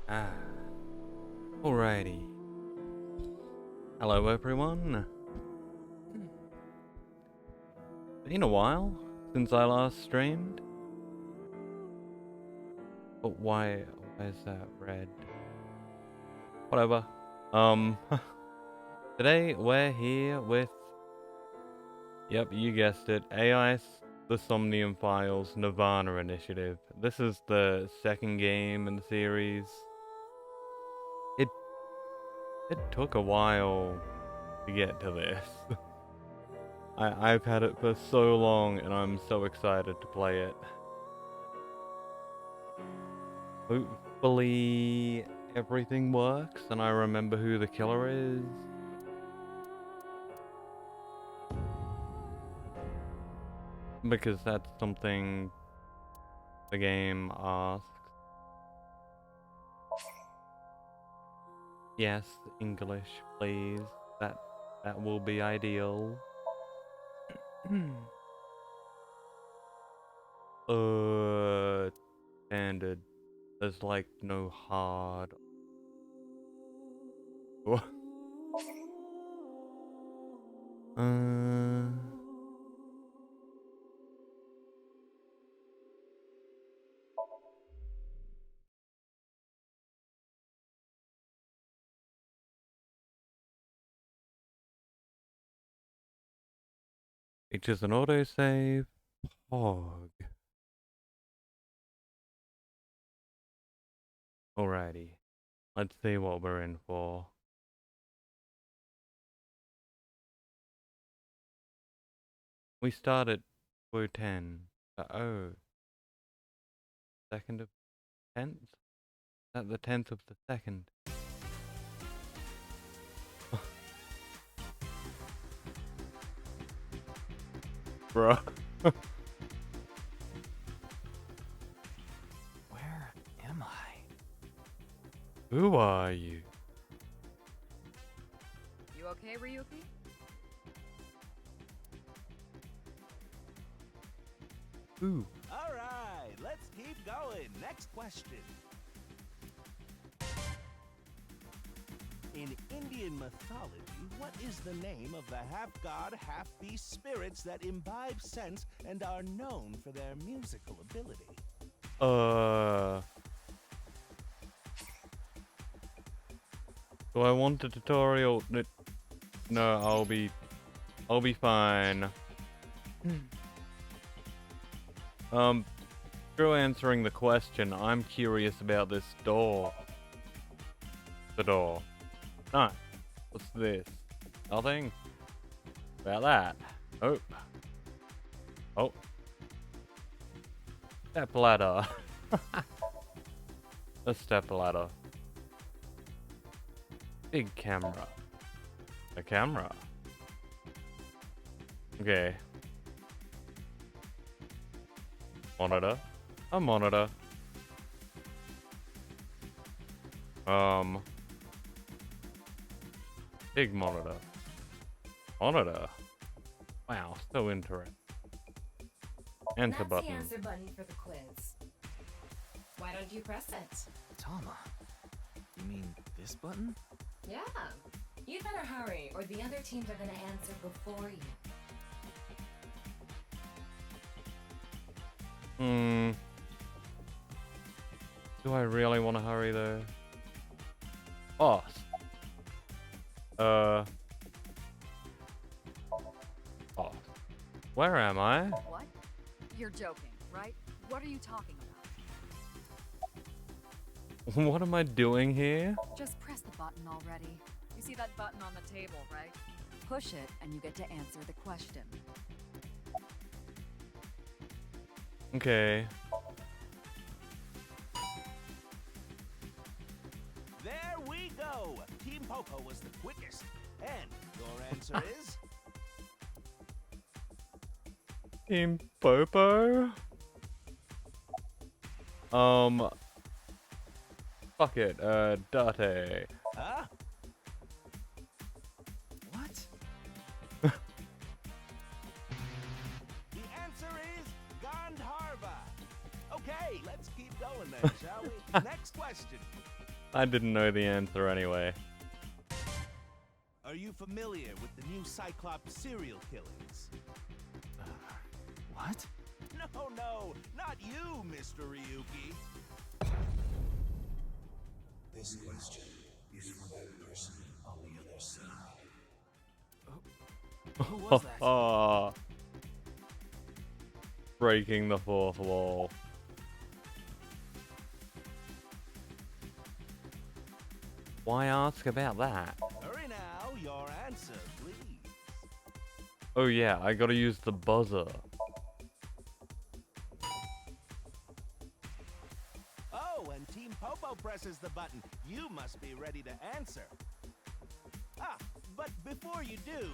Ah, alrighty. Hello everyone. Been a while since I last streamed. But why is that red? Whatever. Um, today we're here with, yep, you guessed it, the Somnium Files Nirvana initiative. This is the second game in the series. It took a while to get to this. I've had it for so long and I'm so excited to play it. Hopefully everything works and I remember who the killer is. Because that's something the game asks. Yes, English, please. That will be ideal. Standard. There's like no hard. uh. Features an autosave. Hog. Alrighty. Let's see what we're in for. We start at 10. Oh. 2nd of 10th? Is that the 10th of the 2nd? Bruh. Where am I? Who are you? You okay, Ryuki? Who? All right, let's keep going. Next question. In Indian mythology, what is the name of the half-god, half-beast spirits that imbibe sense and are known for their musical ability? Do I want a tutorial? No, I'll be fine. Through answering the question, I'm curious about this door. The door. Ah, what's this? Nothing? About that. Oh. Oh. Step ladder. A step ladder. Big camera. A camera. Okay. Monitor. A monitor. Big monitor. Monitor. Wow, so interesting. Enter That's button. the answer button for the quiz. Why don't you press it? Tama, you mean this button? Yeah. You better hurry, or the other teams are gonna answer before you. Do I really want to hurry though? Boss. Boss. Where am I? What? You're joking, right? What are you talking about? What am I doing here? Just press the button already. You see that button on the table, right? Push it and you get to answer the question. Okay. There we go. Team Popo was the quickest. And your answer is? Team Popo? Fuck it, Date. Huh? What? The answer is Gandharva. Okay, let's keep going then, shall we? Next question. I didn't know the answer anyway. Are you familiar with the new Cyclops serial killings? What? No, no, not you, Mr. Ryuki. This question is for that person on the other side. Who was that? Breaking the fourth wall. Why ask about that? Hurry now, your answer, please. Oh yeah, I gotta use the buzzer. Oh, and Team Popo presses the button. You must be ready to answer. Ah, but before you do,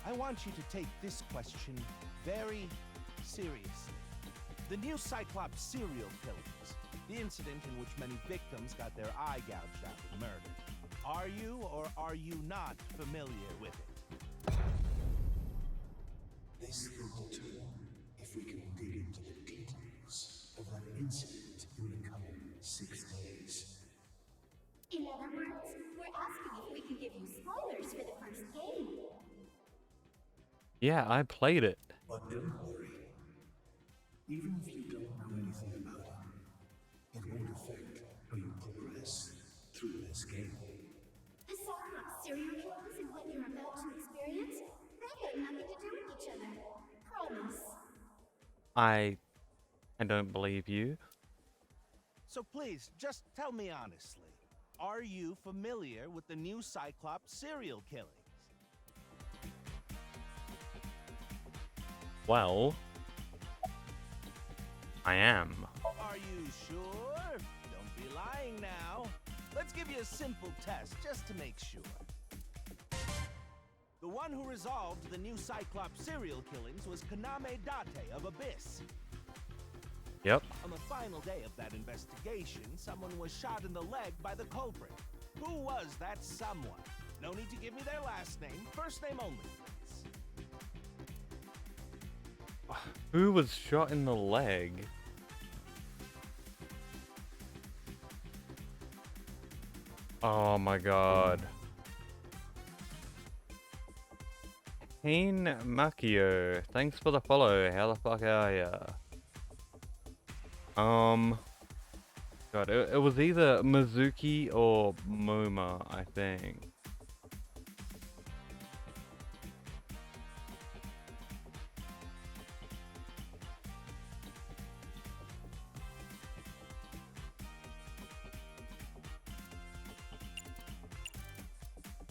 I want you to take this question very seriously. The new Cyclops serial killings, the incident in which many victims got their eye gouged out and murdered. Are you or are you not familiar with it? This will determine if we can dig into the details of that incident in the coming 6 days. In other words, we're asking if we can give you spoilers for the first game. Yeah, I played it. But don't worry. Even if you don't know anything about it, it won't affect how you progress through this game. The Cyclops serial killers and what you're about to experience, they have nothing to do with each other. Promise. I don't believe you. So please, just tell me honestly. Are you familiar with the new Cyclops serial killings? Well, I am. Are you sure? Don't be lying now. Let's give you a simple test just to make sure. The one who resolved the new Cyclops serial killings was Kaname Date of Abyss. Yep. On the final day of that investigation, someone was shot in the leg by the culprit. Who was that someone? No need to give me their last name, first name only, please. Who was shot in the leg? Oh my god. Hein Makio, thanks for the follow. How the fuck are ya? God, it was either Mizuki or Moma, I think.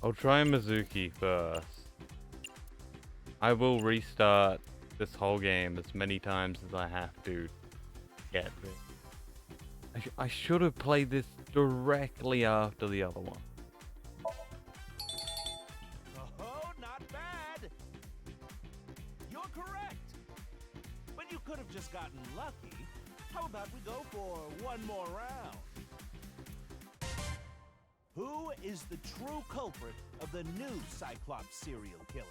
I'll try Mizuki first. I will restart this whole game as many times as I have to get this. I should have played this directly after the other one. Oh, not bad. You're correct. But you could have just gotten lucky. How about we go for one more round? Who is the true culprit of the new Cyclops serial killings?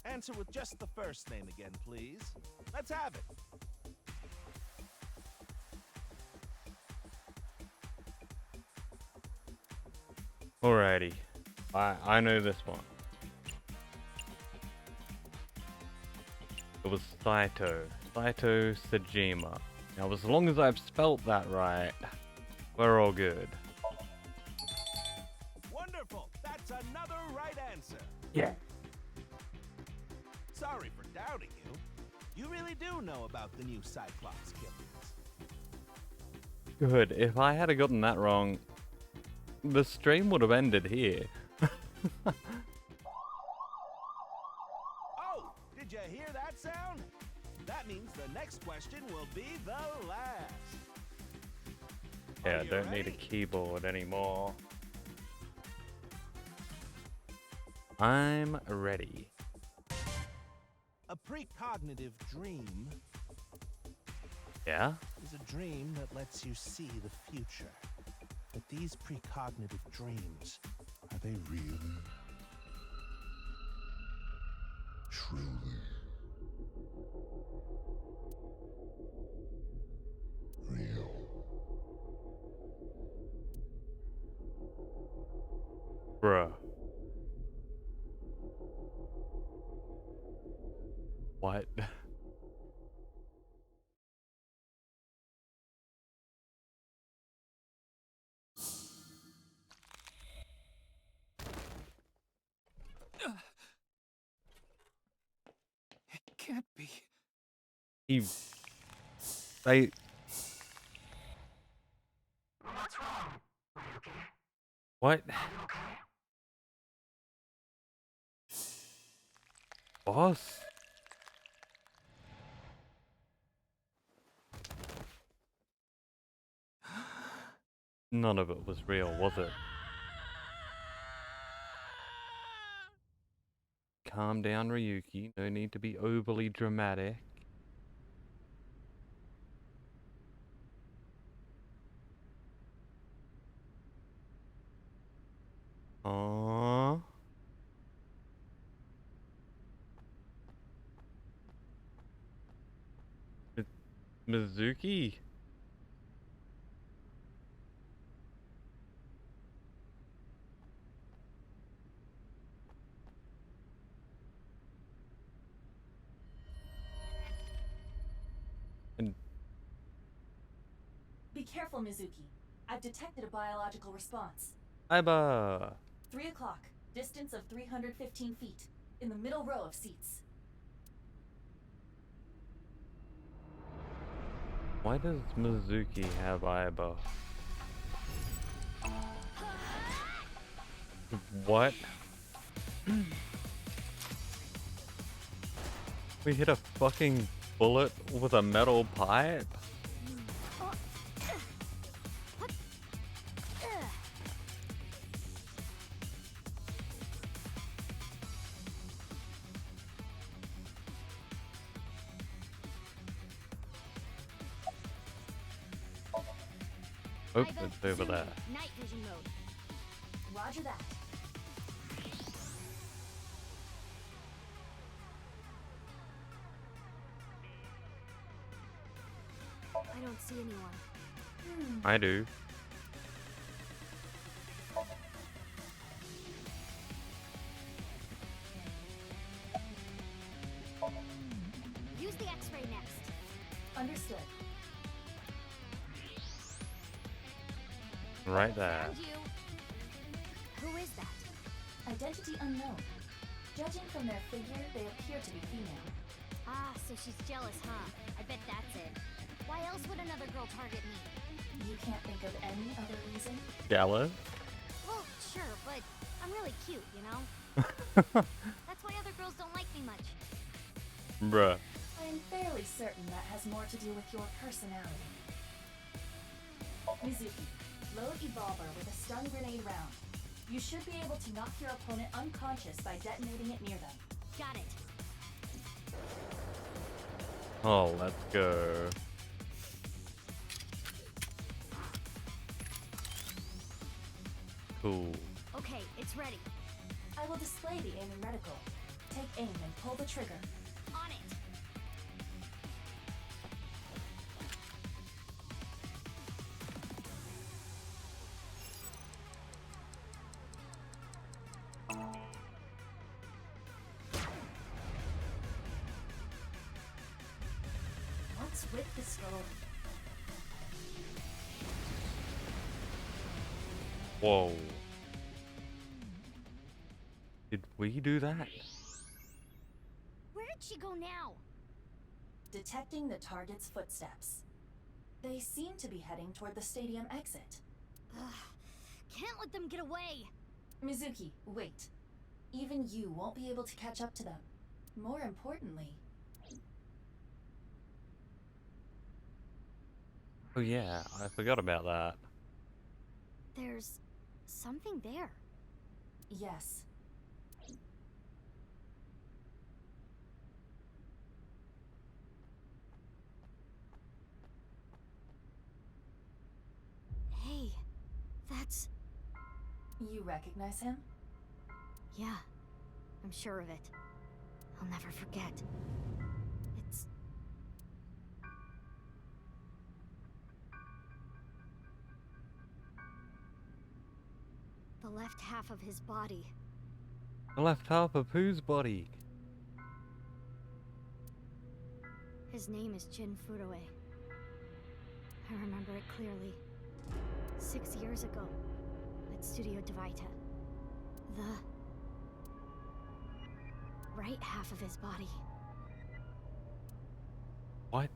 Answer with just the first name again, please. Let's have it. Alrighty. I know this one. It was Saito Sejima. Now, as long as I've spelt that right, we're all good. Wonderful. That's another right answer. Yeah. Sorry for doubting you. You really do know about the new Cyclops killings. Good. If I had gotten that wrong, the stream would have ended here. Oh, did you hear that sound? That means the next question will be the last. Yeah, Are I you don't need a ready? keyboard anymore. I'm ready. A precognitive dream Yeah? is a dream that lets you see the future. But these precognitive dreams, are they real? Truly. Real. Bruh. What? It can't be. He... They... What? Boss? None of it was real, was it? Calm down, Ryuki. No need to be overly dramatic. Aww. Mizuki? And Be careful, Mizuki. I've detected a biological response. Aiba! 3 o'clock. Distance of 315 feet. In the middle row of seats. Why does Mizuki have Aiba? What? We hit a fucking bullet with a metal pipe? Oh, it's over there. Night vision mode. Roger that. I don't see anyone. I do. Use the X-ray next. Understood. Right there. Found you. Who is that? Identity unknown. Judging from their figure, they appear to be female. Ah, so she's jealous, huh? I bet that's it. Why else would another girl target me? You can't think of any other reason? Jealous? Well, sure, but I'm really cute, you know? That's why other girls don't like me much. Bruh. I'm fairly certain that has more to do with your personality. Mizuki, load Evolver with a stun grenade round. You should be able to knock your opponent unconscious by detonating it near them. Got it. Oh, let's go. Cool. Okay, it's ready. I will display the aiming reticle. Take aim and pull the trigger. On it. What's with the scroll? Whoa. Did we do that? Where did she go now? Detecting the target's footsteps. They seem to be heading toward the stadium exit. Ugh, can't let them get away. Mizuki, wait. Even you won't be able to catch up to them. More importantly... Oh yeah, I forgot about that. There's something there. Yes. Hey, that's... You recognize him? Yeah, I'm sure of it. I'll never forget. It's... The left half of his body. The left half of whose body? His name is Jin Furue. I remember it clearly. 6 years ago, at Studio Devita. The right half of his body. What?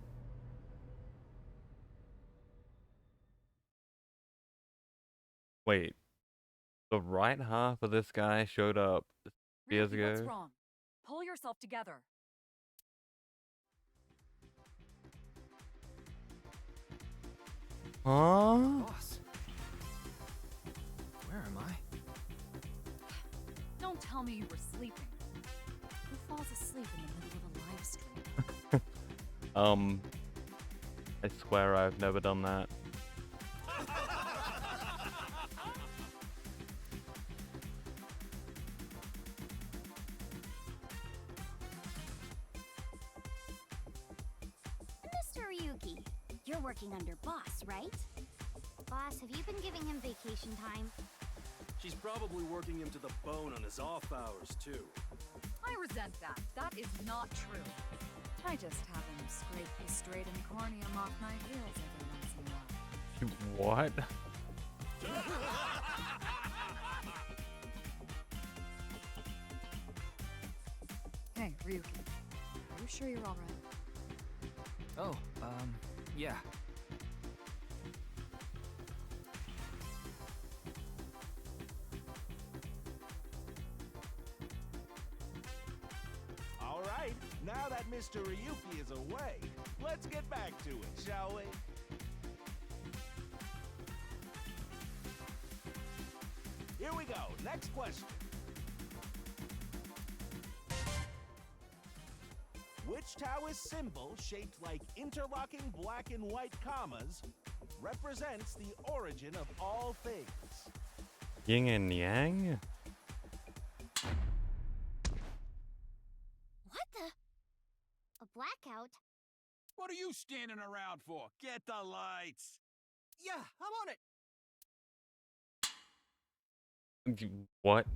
Wait. The right half of this guy showed up years Ryuki, what's ago? wrong? Pull yourself together. Huh? Boss. Where am I? Don't tell me you were sleeping. Who falls asleep in the middle of a live stream? I swear I've never done that. Mr. Ryuki, you're working under boss, right? Boss, have you been giving him vacation time? She's probably working him to the bone on his off hours, too. I resent that. That is not true. I just have him scrape the straight and corneum off my heels every once in a while. What? Hey, Ryuki. Are you sure you're alright? Oh, yeah. All right, now that Mr. Ryuki is away, let's get back to it, shall we? Here we go. Next question. Which Taoist symbol, shaped like interlocking black and white commas, represents the origin of all things? Yin and Yang? What the? A blackout? What are you standing around for? Get the lights! Yeah, I'm on it! What?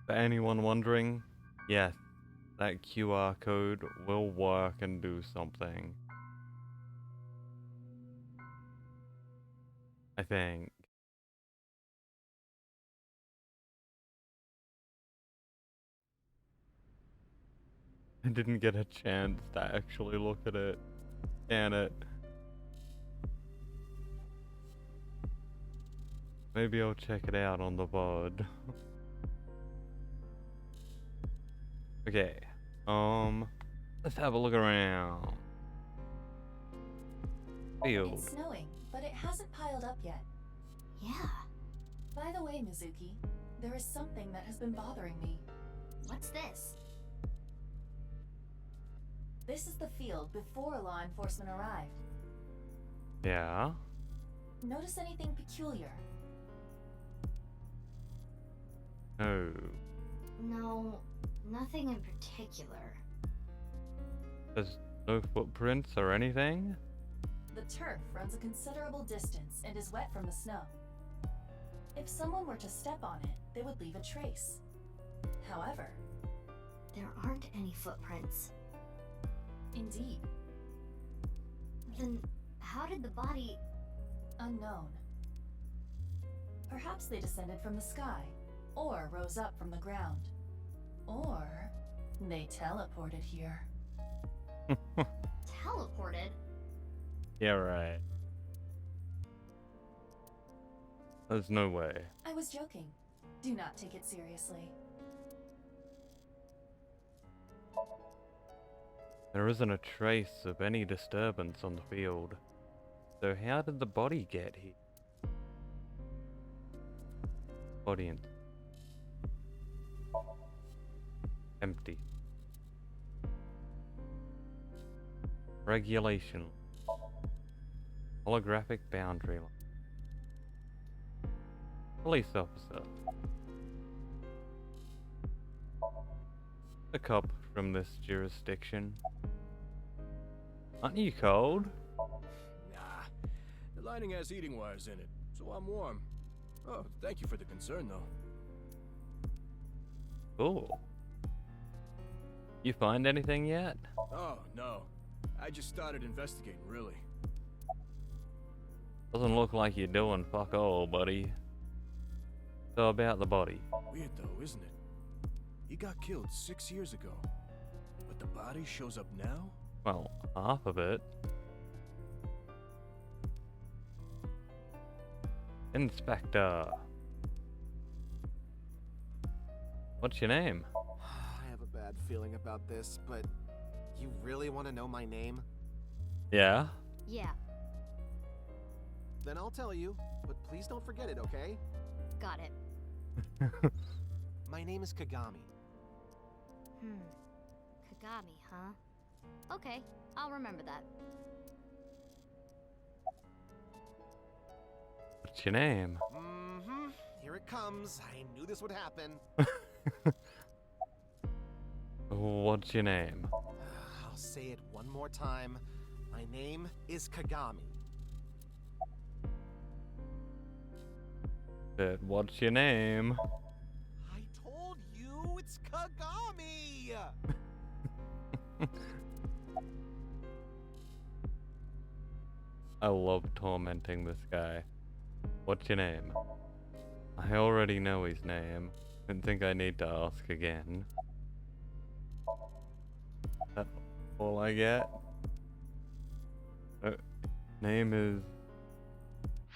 For anyone wondering, yes, that QR code will work and do something. I think. I didn't get a chance to actually look at it. Scan it. Maybe I'll check it out on the VOD. Okay. Let's have a look around. Field. It's snowing, but it hasn't piled up yet. Yeah. By the way, Mizuki, there is something that has been bothering me. What's this? This is the field before law enforcement arrived. Yeah. Notice anything peculiar? No. No, nothing in particular. There's no footprints or anything? The turf runs a considerable distance and is wet from the snow. If someone were to step on it, they would leave a trace. However, There aren't any footprints. indeed, Then how did the body... unknown. Perhaps they descended from the sky, or rose up from the ground. Or they teleported here. teleported? Yeah, right. There's no way. I was joking. Do not take it seriously. There isn't a trace of any disturbance on the field. So how did the body get here? Audience. Empty. Regulation. Holographic boundary line. Police officer. a cop from this jurisdiction. Aren't you cold? Nah. The lining has heating wires in it, so I'm warm. Oh, thank you for the concern, though. Cool. You find anything yet? Oh, no. I just started investigating, really. Doesn't look like you're doing fuck all, buddy. So about the body. Weird, though, isn't it? He got killed 6 years ago. But the body shows up now? Well, half of it. Inspector. What's your name? I have a bad feeling about this, but you really want to know my name? Yeah? Yeah, Then I'll tell you, but please don't forget it, okay? got it. My name is Kagami. Kagami, huh? Okay, I'll remember that. What's your name? Mm-hmm. Here it comes. I knew this would happen. What's your name? I'll say it one more time. My name is Kagami. What's your name? I told you it's Kagami! I love tormenting this guy. What's your name? I already know his name. Didn't think I need to ask again. That's all I get? Name is...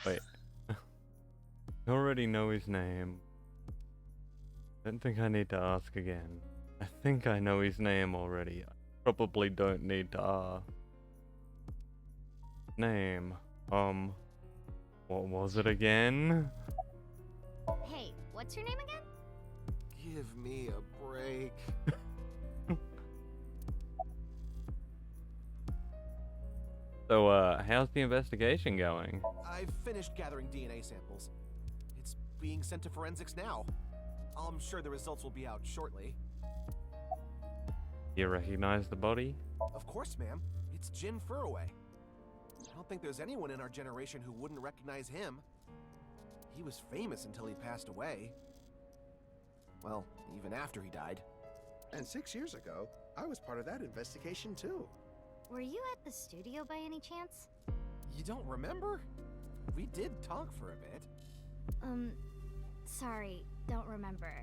Wait. I already know his name. Don't think I need to ask again. I think I know his name already. I probably don't need to ask. Name. What was it again? Hey, what's your name again? Give me a break. So, how's the investigation going? I've finished gathering DNA samples. It's being sent to forensics now. I'm sure the results will be out shortly. You recognize the body? Of course, ma'am. It's Jin Furroway. I don't think there's anyone in our generation who wouldn't recognize him. He was famous until he passed away. Well, even after he died. And 6 years ago, I was part of that investigation too. Were you at the studio by any chance? You don't remember? We did talk for a bit. Sorry, don't remember.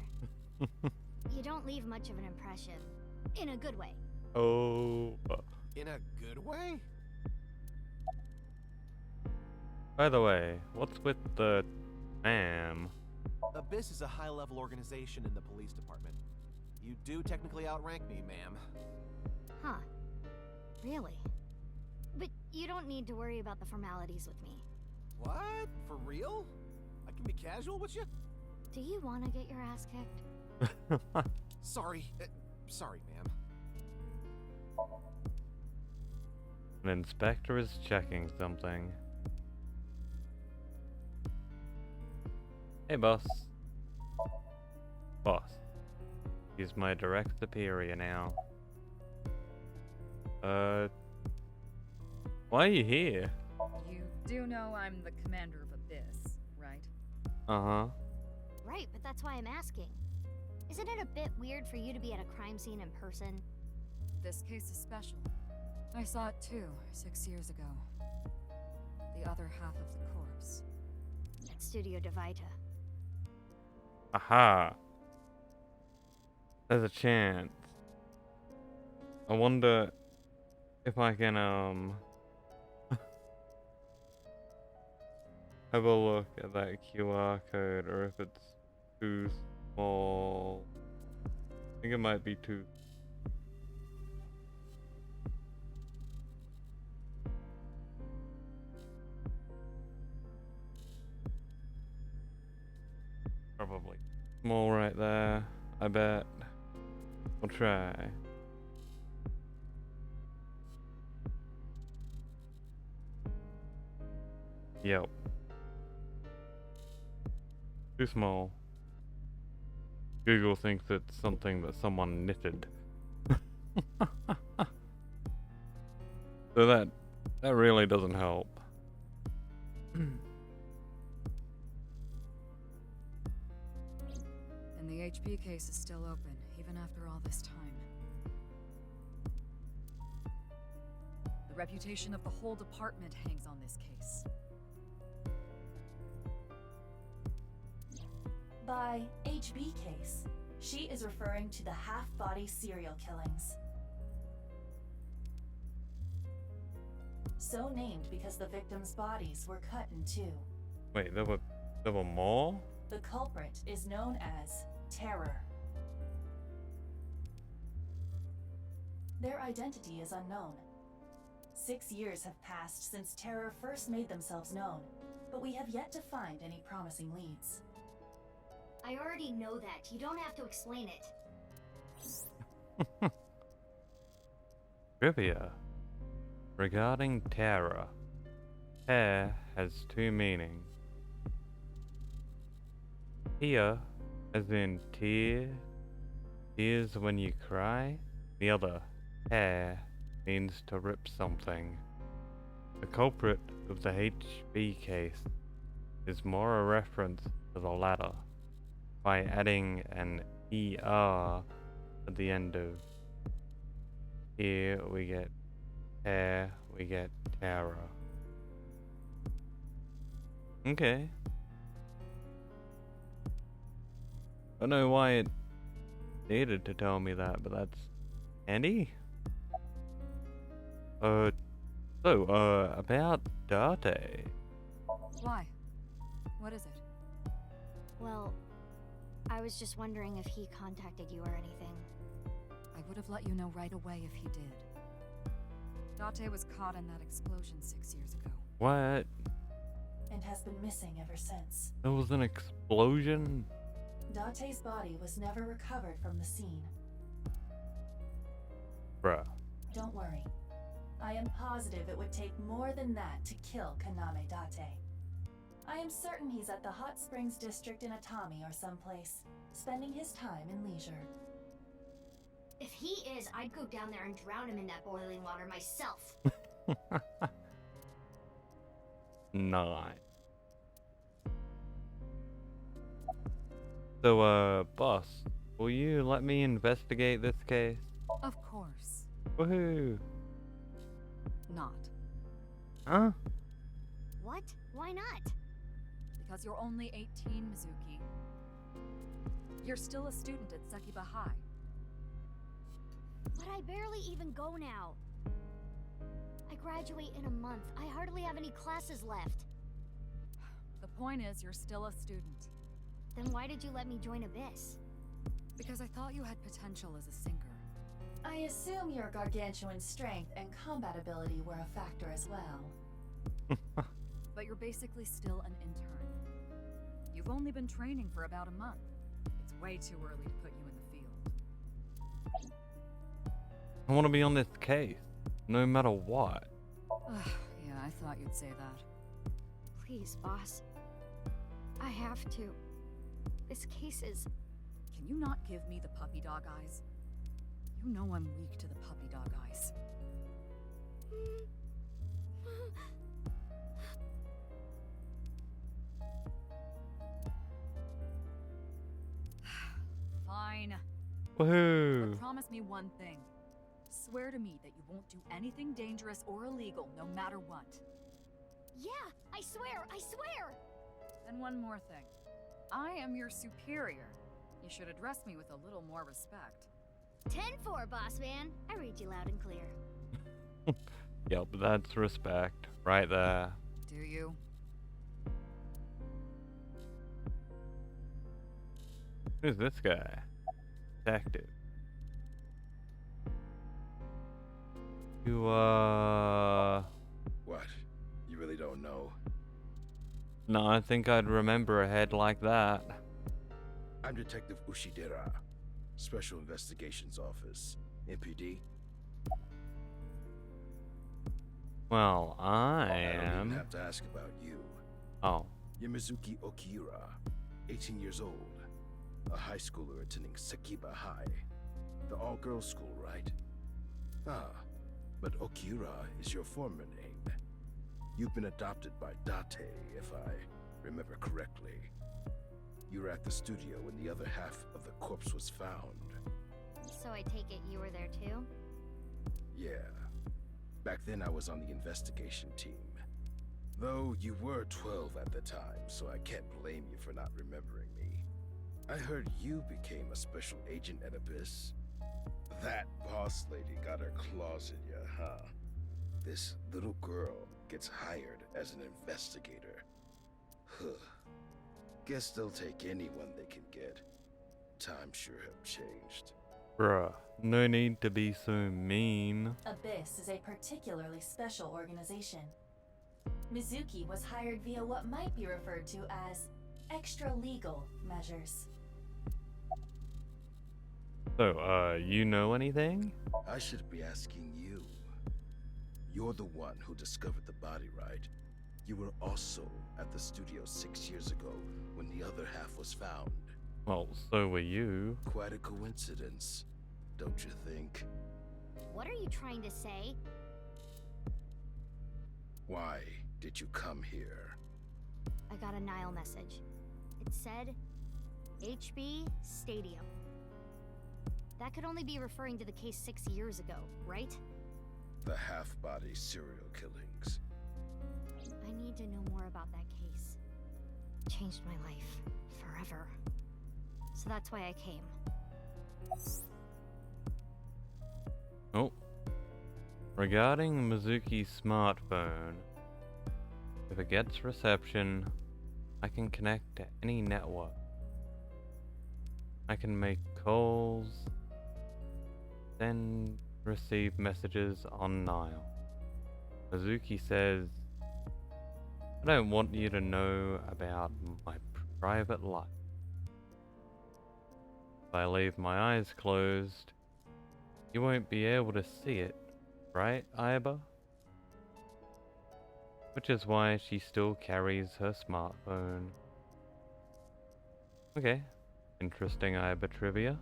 You don't leave much of an impression. In a good way. Oh. In a good way? By the way, what's with the ma'am? Abyss is a high-level organization in the police department. You do technically outrank me, ma'am. Huh. Really? But you don't need to worry about the formalities with me. What? For real? I can be casual with you? Do you want to get your ass kicked? Sorry. Sorry, ma'am. An inspector is checking something. Hey, boss. Boss. He's my direct superior now. Why are you here? You do know I'm the commander of Abyss, right? Uh-huh. Right, but that's why I'm asking. Isn't it a bit weird for you to be at a crime scene in person? This case is special. I saw it too, 6 years ago. The other half of the corpse. At Studio Divita. Aha. There's a chance. I wonder if I can, have a look at that QR code, or if it's too small. I think it might be too... Probably small right there, I bet. We'll try. Yep. Too small. Google thinks it's something that someone knitted. So that really doesn't help. And the HB case is still open, even after all this time. The reputation of the whole department hangs on this case. By HB case, she is referring to the half-body serial killings. So named because the victims' bodies were cut in two. Wait, there were more? The culprit is known as Terror. Their identity is unknown. 6 years have passed since Terror first made themselves known, but we have yet to find any promising leads. I already know that. You don't have to explain it. Trivia. Regarding Terror. Hair has two meanings. Here, as in tears when you cry. The other, hair, means to rip something. The culprit of the HB case is more a reference to the latter, by adding an ER at the end of here we get hair, we get Terror. Okay. I don't know why it needed to tell me that, but that's handy. About Date. Why? What is it? Well, I was just wondering if he contacted you or anything. I would have let you know right away if he did. Date was caught in that explosion 6 years ago. What? And has been missing ever since. There was an explosion? Date's body was never recovered from the scene. Bruh. Don't worry. I am positive it would take more than that to kill Kaname Date. I am certain he's at the Hot Springs District in Atami or someplace, spending his time in leisure. If he is, I'd go down there and drown him in that boiling water myself. Nice. So, boss, will you let me investigate this case? Of course. Woohoo! Not. Huh? What? Why not? Because you're only 18, Mizuki. You're still a student at Sekiba High. But I barely even go now. I graduate in a month. I hardly have any classes left. The point is, you're still a student. Then why did you let me join Abyss? Because I thought you had potential as a sinker. I assume your gargantuan strength and combat ability were a factor as well. But you're basically still an intern. You've only been training for about a month. It's way too early to put you in the field. I want to be on this case, no matter what. Yeah, I thought you'd say that. Please, boss. I have to. This case is... Can you not give me the puppy dog eyes? You know I'm weak to the puppy dog eyes. Fine. Woohoo! But promise me one thing. Swear to me that you won't do anything dangerous or illegal, no matter what. Yeah, I swear, I swear! And one more thing. I am your superior. You should address me with a little more respect. 10-4, boss man. I read you loud and clear. Yep, that's respect. Right there. Do you? Who's this guy? Detective. You, What? You really don't know? No, I think I'd remember a head like that. I'm Detective Ushidera, Special Investigations Office, MPD. Well, I don't even am... have to ask about you. Oh. You're Mizuki Okira, 18 years old, a high schooler attending Sekiba High, the all-girls school, right? Ah, but Okira is your former name. You've been adopted by Date, if I remember correctly. You were at the studio when the other half of the corpse was found. So I take it you were there too? Yeah. Back then I was on the investigation team. Though you were 12 at the time, so I can't blame you for not remembering me. I heard you became a special agent at Abyss. That boss lady got her claws in you, huh? This little girl gets hired as an investigator. Huh. Guess they'll take anyone they can get. Times sure have changed. Bruh, no need to be so mean. Abyss is a particularly special organization. Mizuki was hired via what might be referred to as extra-legal measures. So, you know anything? I should be asking you. You're the one who discovered the body, right? You were also at the studio 6 years ago when the other half was found. Well, so were you. Quite a coincidence, don't you think? What are you trying to say? Why did you come here? I got a Nile message. It said HB Stadium. That could only be referring to the case 6 years ago, right? The half-body serial killings. I need to know more about that case. It changed my life forever. So that's why I came. Oh. Regarding Mizuki's smartphone, if it gets reception, I can connect to any network. I can make calls, then receive messages on Nile. Mizuki says, I don't want you to know about my private life. If I leave my eyes closed, you won't be able to see it, right, Aiba? Which is why she still carries her smartphone. Okay, interesting Aiba trivia.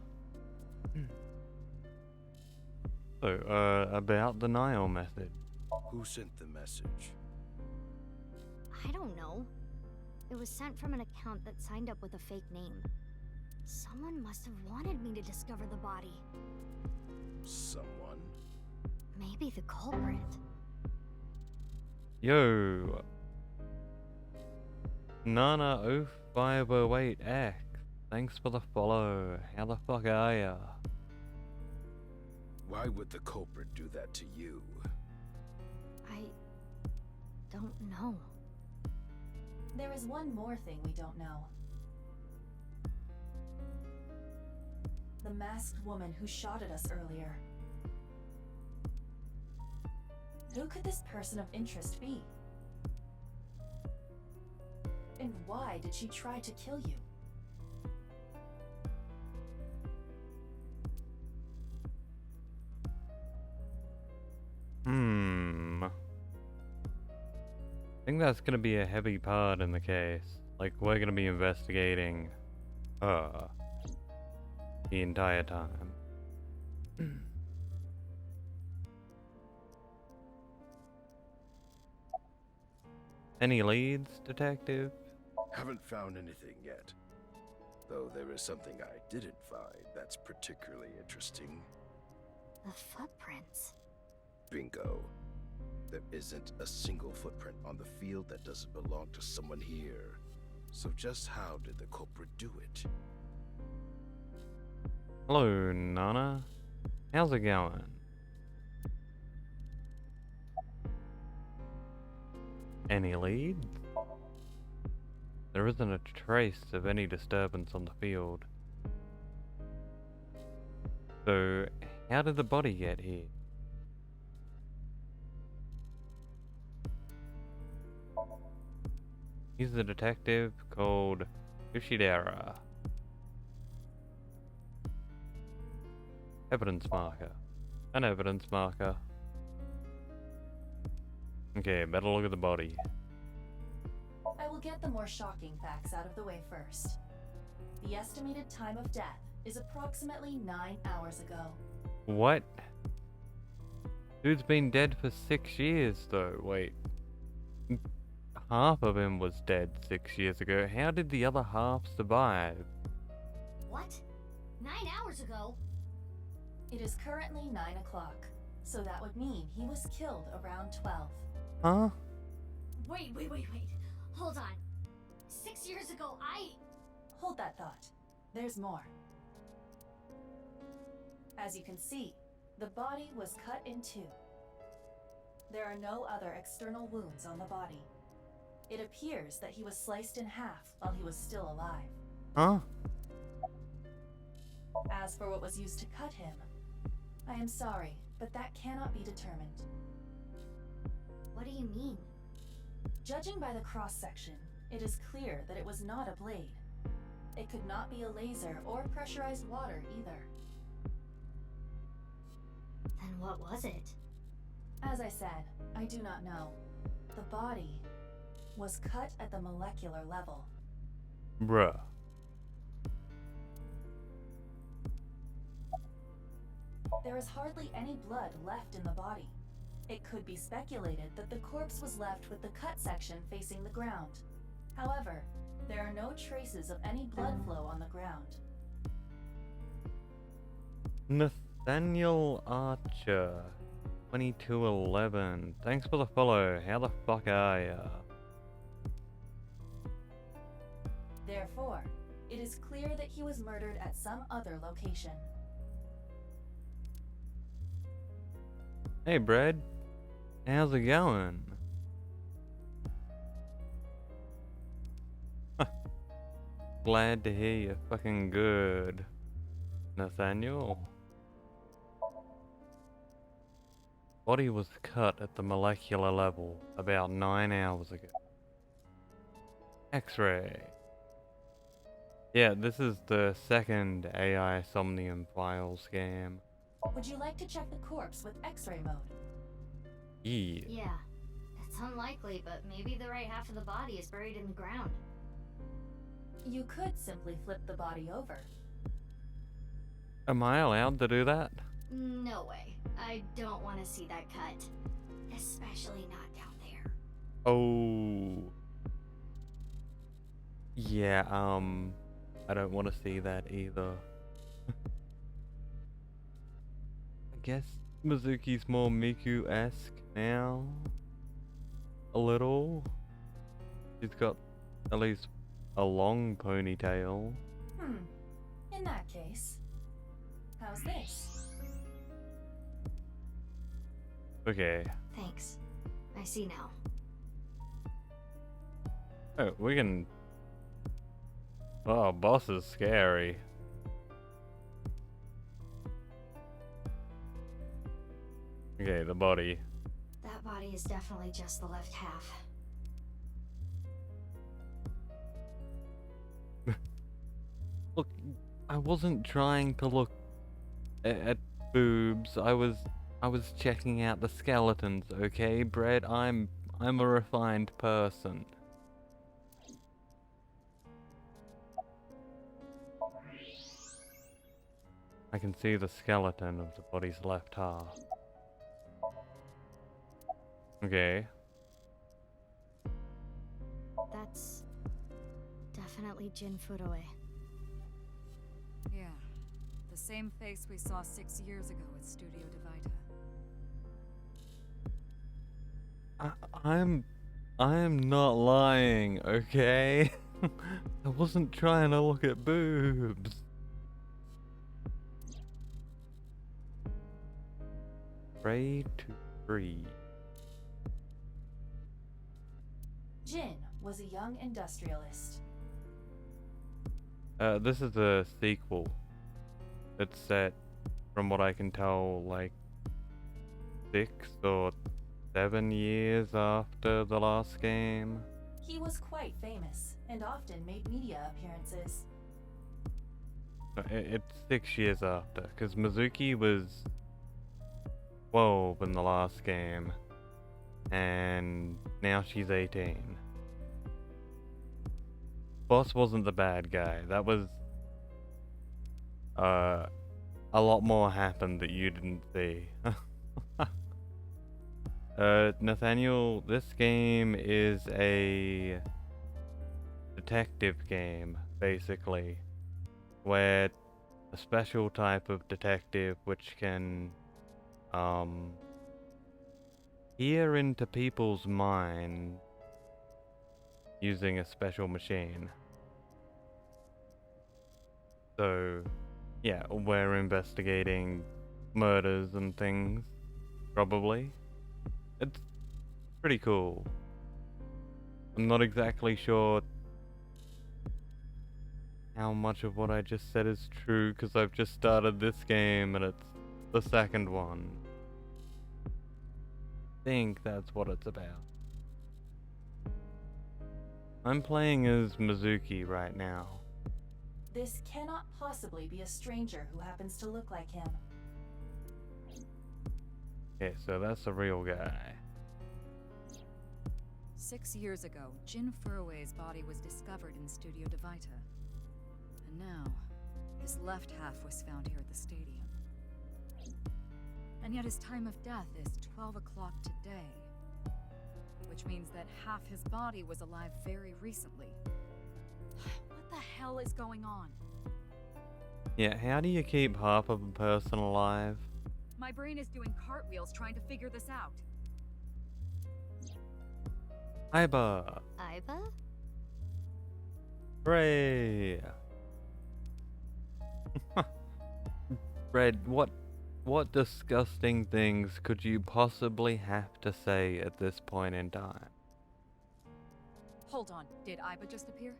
So, about the Nile method. Who sent the message? I don't know. It was sent from an account that signed up with a fake name. Someone must have wanted me to discover the body. Someone? Maybe the culprit. Yo! Nana0508X, thanks for the follow. How the fuck are ya? Why would the culprit do that to you? I don't know. There is one more thing we don't know. The masked woman who shot at us earlier. Who could this person of interest be? And why did she try to kill you? I think that's gonna be a heavy part in the case. Like, we're gonna be investigating the entire time. Any leads, detective? Haven't found anything yet. Though there is something I didn't find that's particularly interesting. The footprints. Bingo. There isn't a single footprint on the field that doesn't belong to someone here. So just how did the culprit do it? Hello, Nana. How's it going? Any leads? There isn't a trace of any disturbance on the field. So, how did the body get here? He's a detective called Yoshidera. Evidence marker. An evidence marker. Okay, better look at the body. I will get the more shocking facts out of the way first. The estimated time of death is approximately 9 hours ago. What? Dude's been dead for 6 years, though. Wait. Half of him was dead 6 years ago. How did the other half survive? What? 9 hours ago? It is currently 9 o'clock, so that would mean he was killed around 12. Huh? Wait. Hold on. 6 years ago, Hold that thought. There's more. As you can see, the body was cut in two. There are no other external wounds on the body. It appears that he was sliced in half while he was still alive. Huh? As for what was used to cut him, I am sorry, but that cannot be determined. What do you mean? Judging by the cross-section, it is clear that it was not a blade. It could not be a laser or pressurized water either. Then what was it? As I said, I do not know. The body was cut at the molecular level. Bruh. There is hardly any blood left in the body. It could be speculated that the corpse was left with the cut section facing the ground. However, there are no traces of any blood flow on the ground. Nathaniel Archer, 2211. Thanks for the follow. How the fuck are ya? Therefore, it is clear that he was murdered at some other location. Hey, Brad. How's it going? Glad to hear you're fucking good, Nathaniel. Body was cut at the molecular level about 9 hours ago. X-ray. Yeah, this is the second AI Somnium file scam. Would you like to check the corpse with X-ray mode? Yeah. Yeah. It's unlikely, but maybe the right half of the body is buried in the ground. You could simply flip the body over. Am I allowed to do that? No way. I don't want to see that cut. Especially not down there. Oh. Yeah, I don't want to see that either. I guess Mizuki's more Miku-esque now. A little. She's got at least a long ponytail. In that case, how's this? Okay. Thanks. I see now. Oh, we can... Oh, boss is scary. Okay, the body. That body is definitely just the left half. Look, I wasn't trying to look at boobs. I was checking out the skeletons, okay, Brett? I'm a refined person. I can see the skeleton of the body's left half. Okay. That's definitely Jin Furoe. Yeah. The same face we saw 6 years ago at Studio Divita. I'm not lying, okay? I wasn't trying to look at boobs. Afraid to breathe. Jin was a young industrialist. This is a sequel. It's set, from what I can tell, like 6 or 7 years after the last game. He was quite famous and often made media appearances. It's 6 years after, because Mizuki was 12 in the last game, and now she's 18. Boss wasn't the bad guy. That was a lot more happened that you didn't see. Nathaniel, this game is a detective game, basically, where a special type of detective which can, peer into people's mind using a special machine. So, yeah, we're investigating murders and things, probably. It's pretty cool. I'm not exactly sure how much of what I just said is true, because I've just started this game and it's the second one. I think that's what it's about. I'm playing as Mizuki right now. This cannot possibly be a stranger who happens to look like him. Okay, so that's the real guy. 6 years ago, Jin Furue's body was discovered in Studio Divita. And now, his left half was found here at the stadium. And yet his time of death is 12 o'clock today. Which means that half his body was alive very recently. What the hell is going on? Yeah, how do you keep half of a person alive? My brain is doing cartwheels trying to figure this out. Iba! Iba? Hooray! Red, what disgusting things could you possibly have to say at this point in time? Hold on, did Iba just appear?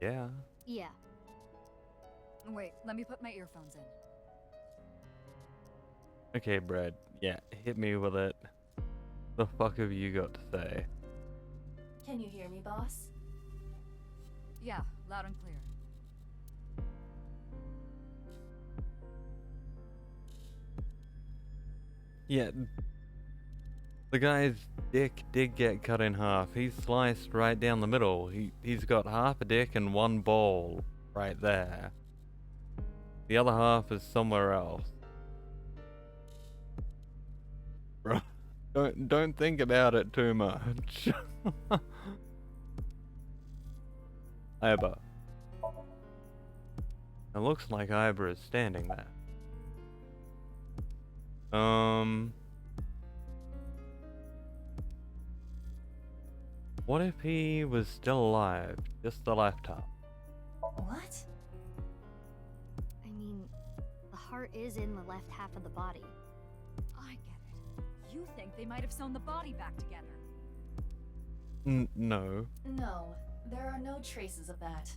Yeah. Yeah. Wait, let me put my earphones in. Okay, Brad. Yeah, hit me with it. The fuck have you got to say? Can you hear me, boss? Yeah, loud and clear. Yeah. The guy's dick did get cut in half. He's sliced right down the middle. He's got half a dick and one ball right there. The other half is somewhere else. Bro, don't think about it too much. Iba. It looks like Iba is standing there. What if he was still alive? Just the left half. What? I mean, the heart is in the left half of the body. I get it. You think they might have sewn the body back together. No. No, there are no traces of that.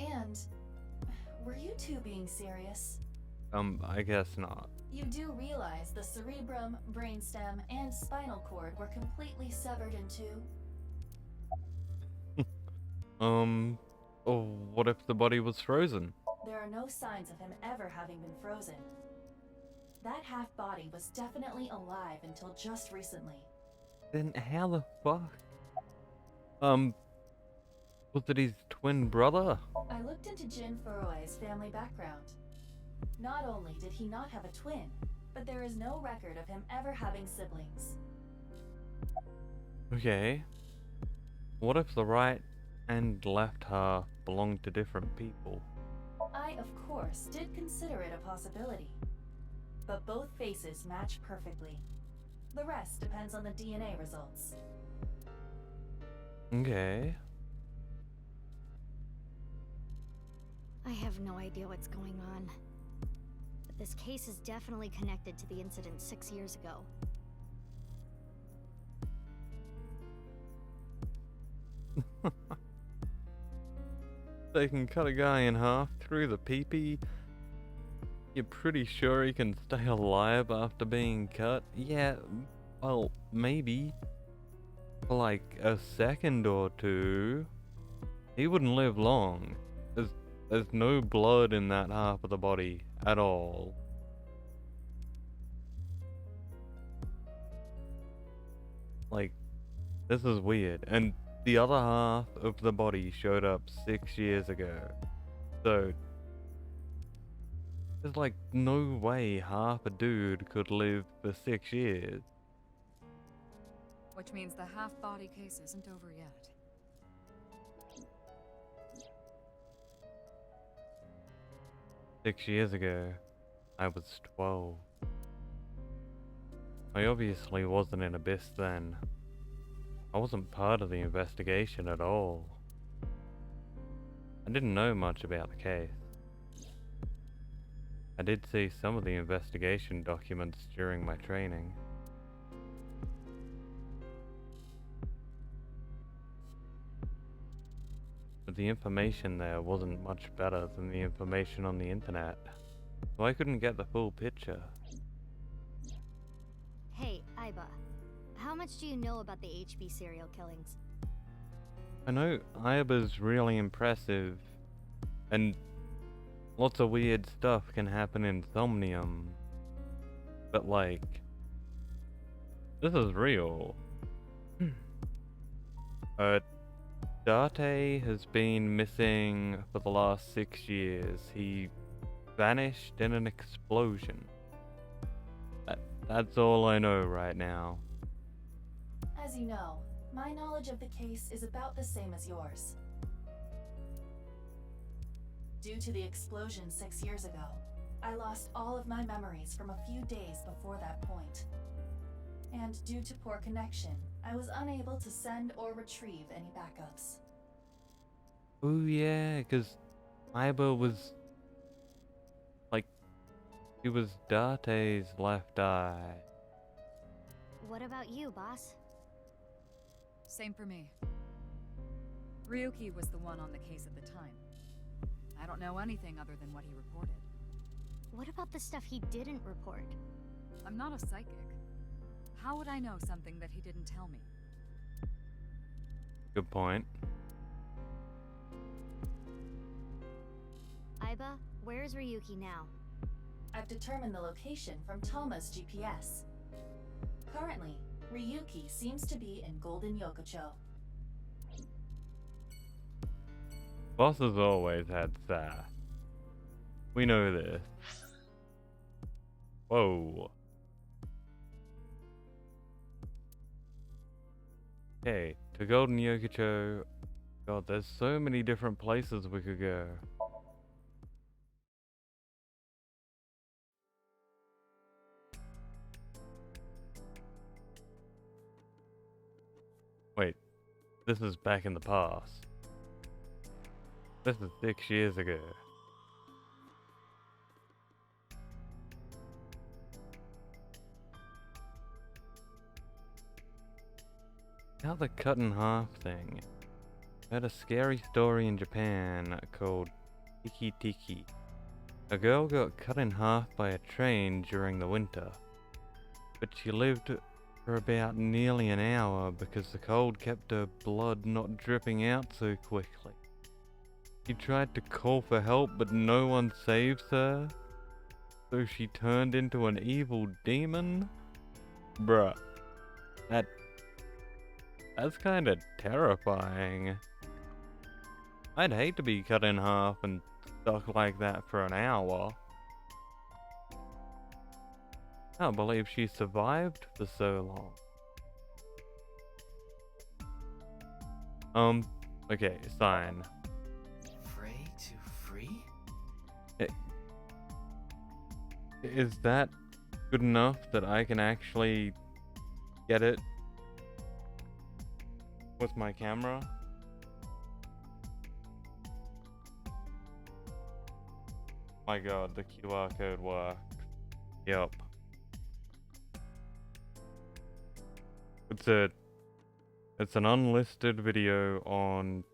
And, were you two being serious? I guess not. You do realize the cerebrum, brainstem, and spinal cord were completely severed in two? Oh, what if the body was frozen? There are no signs of him ever having been frozen. That half body was definitely alive until just recently. Then how the fuck? Was it his twin brother? I looked into Jin Furue's family background. Not only did he not have a twin, but there is no record of him ever having siblings. Okay. What if the right and left half belonged to different people? I, of course, did consider it a possibility. But both faces match perfectly. The rest depends on the DNA results. Okay. I have no idea what's going on. But this case is definitely connected to the incident 6 years ago. They can cut a guy in half through the pee-pee. You're pretty sure he can stay alive after being cut? Yeah, well, maybe. For like a second or two. He wouldn't live long. There's no blood in that half of the body at all. Like, this is weird. And the other half of the body showed up 6 years ago. So, there's like no way half a dude could live for 6 years. Which means the half-body case isn't over yet. "6 years ago, I was 12. I obviously wasn't in Abyss then. I wasn't part of the investigation at all. I didn't know much about the case. I did see some of the investigation documents during my training. But the information there wasn't much better than the information on the internet, so I couldn't get the full picture. Hey, Iba. How much do you know about the HB serial killings? I know Ayaba's really impressive, and lots of weird stuff can happen in Somnium. But like, this is real. Date has been missing for the last 6 years. He vanished in an explosion. That's all I know right now. As you know, my knowledge of the case is about the same as yours. Due to the explosion 6 years ago, I lost all of my memories from a few days before that point. And due to poor connection, I was unable to send or retrieve any backups. Oh yeah, cause Aiba was like, he was Date's left eye. What about you, boss? Same for me. Ryuki was the one on the case at the time. I don't know anything other than what he reported. What about the stuff he didn't report? I'm not a psychic. How would I know something that he didn't tell me? Good point. Iba, where's Ryuki now? I've determined the location from Toma's GPS. Currently, Ryuki seems to be in Golden Yokocho. Boss has always had sass. We know this. Whoa. Okay, to Golden Yokocho. God, there's so many different places we could go. Wait, this is back in the past. This is 6 years ago. Now the cut in half thing. I had a scary story in Japan called Tiki Tiki. A girl got cut in half by a train during the winter, but she lived for about nearly an hour because the cold kept her blood not dripping out so quickly. She tried to call for help, but no one saves her, so she turned into an evil demon? Bruh, that's kinda terrifying. I'd hate to be cut in half and stuck like that for an hour. I can't believe she survived for so long. Okay, sign. Frey to free? Is that good enough that I can actually get it with my camera? My god, the QR code works. Yep. It's an unlisted video on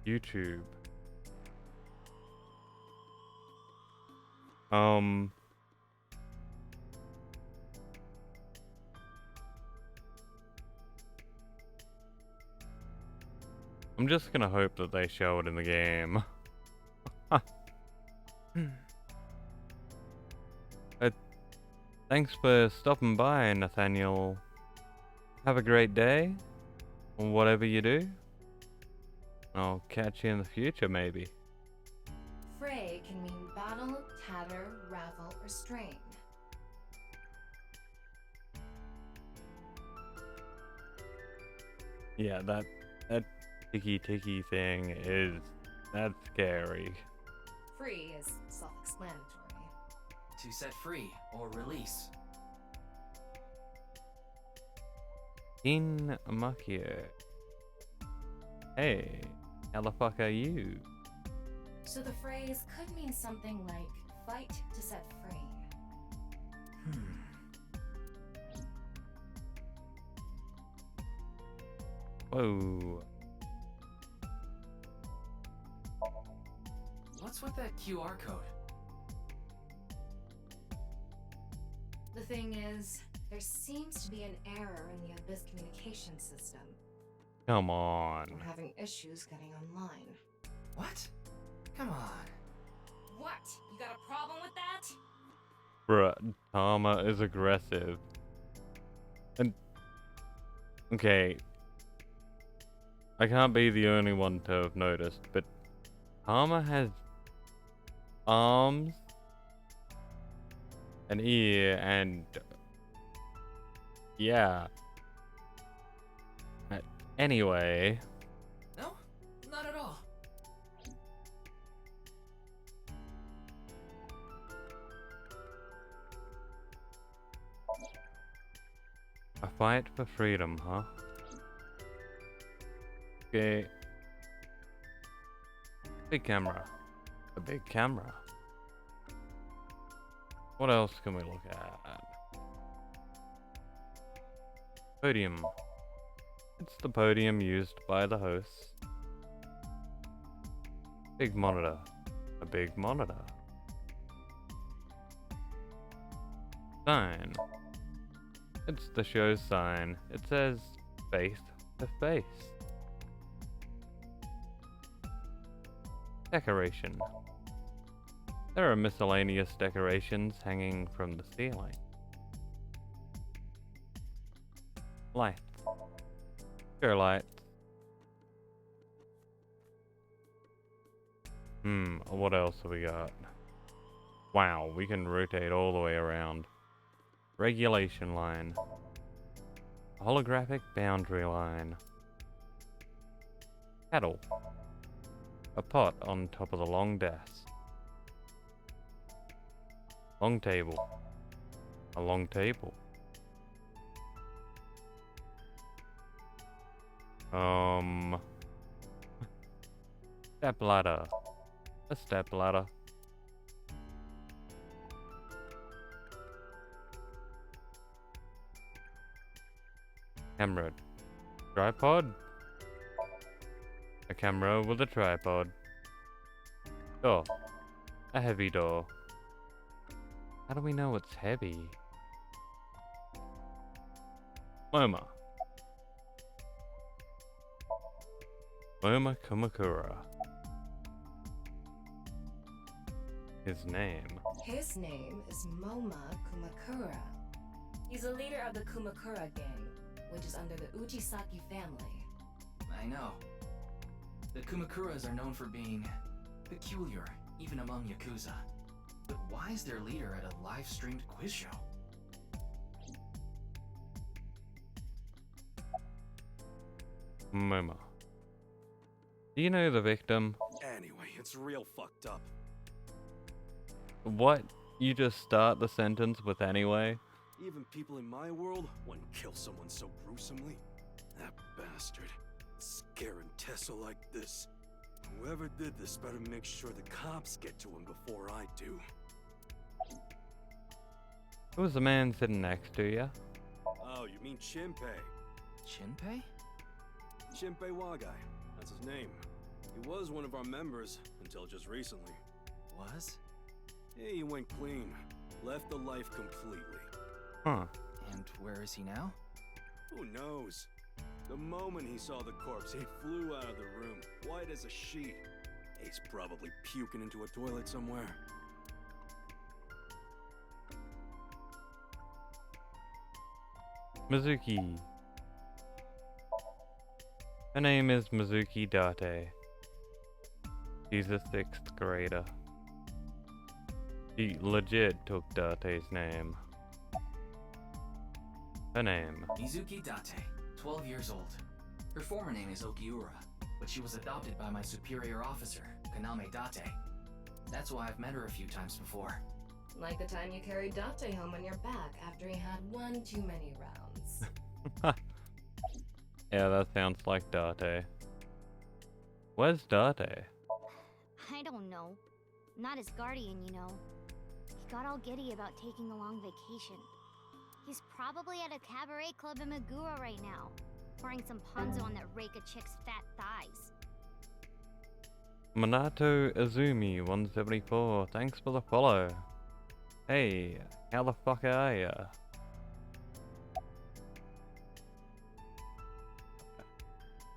YouTube. I'm just gonna hope that they show it in the game. Thanks for stopping by, Nathaniel. Have a great day, or whatever you do. I'll catch you in the future, maybe. Fray can mean battle, tatter, ravel, or strain. Yeah, that ticky thing that's scary. Free is self-explanatory. To set free or release. In Makio. Hey, how the fuck are you? So the phrase could mean something like fight to set free. Whoa. What's with that QR code? The thing is, there seems to be an error in the Abyss communication system. Come on. We're having issues getting online. What? Come on. What? You got a problem with that? Bruh, Tama is aggressive. And okay. I can't be the only one to have noticed, but Tama has arms, an ear, and yeah. Anyway. No, not at all. A fight for freedom, huh? Okay. Big camera. A big camera. What else can we look at? Podium. It's the podium used by the hosts. Big monitor. A big monitor. Sign. It's the show's sign. It says face to face. Decoration. There are miscellaneous decorations hanging from the ceiling. Lights. Sure, lights. What else have we got? Wow, we can rotate all the way around. Regulation line. Holographic boundary line. Kettle. A pot on top of the long desk. Long table. A long table. Step ladder. A step ladder. Camera. Tripod. A camera with a tripod. Door. A heavy door. How do we know it's heavy? MoMA. MoMA Kumakura. His name. His name is Moma Kumakura. He's a leader of the Kumakura gang, which is under the Ujisaki family. I know. The Kumakuras are known for being peculiar, even among Yakuza. But why is their leader at a live-streamed quiz show? MoMA. Do you know the victim? Anyway, it's real fucked up. What? You just start the sentence with anyway? Even people in my world wouldn't kill someone so gruesomely. That bastard. Scaring Tessa like this. Whoever did this better make sure the cops get to him before I do. Who was the man sitting next to you? Oh, you mean Shinpei? Shinpei? Shinpei Wagai. That's his name. He was one of our members until just recently. Was? Yeah, he went clean. Left the life completely. Huh. And where is he now? Who knows? The moment he saw the corpse, he flew out of the room, white as a sheet. He's probably puking into a toilet somewhere. Mizuki. Her name is Mizuki Date. She's a 6th grader. She legit took Date's name. Her name. Mizuki Date, 12 years old. Her former name is Okiura, but she was adopted by my superior officer, Kaname Date. That's why I've met her a few times before. Like the time you carried Date home on your back after he had one too many rounds. Yeah, that sounds like Date. Where's Date? I don't know. Not his guardian, you know. He got all giddy about taking a long vacation. He's probably at a cabaret club in Meguro right now, pouring some ponzo on that rake of chick's fat thighs. Minato Izumi 174, thanks for the follow. Hey, how the fuck are ya?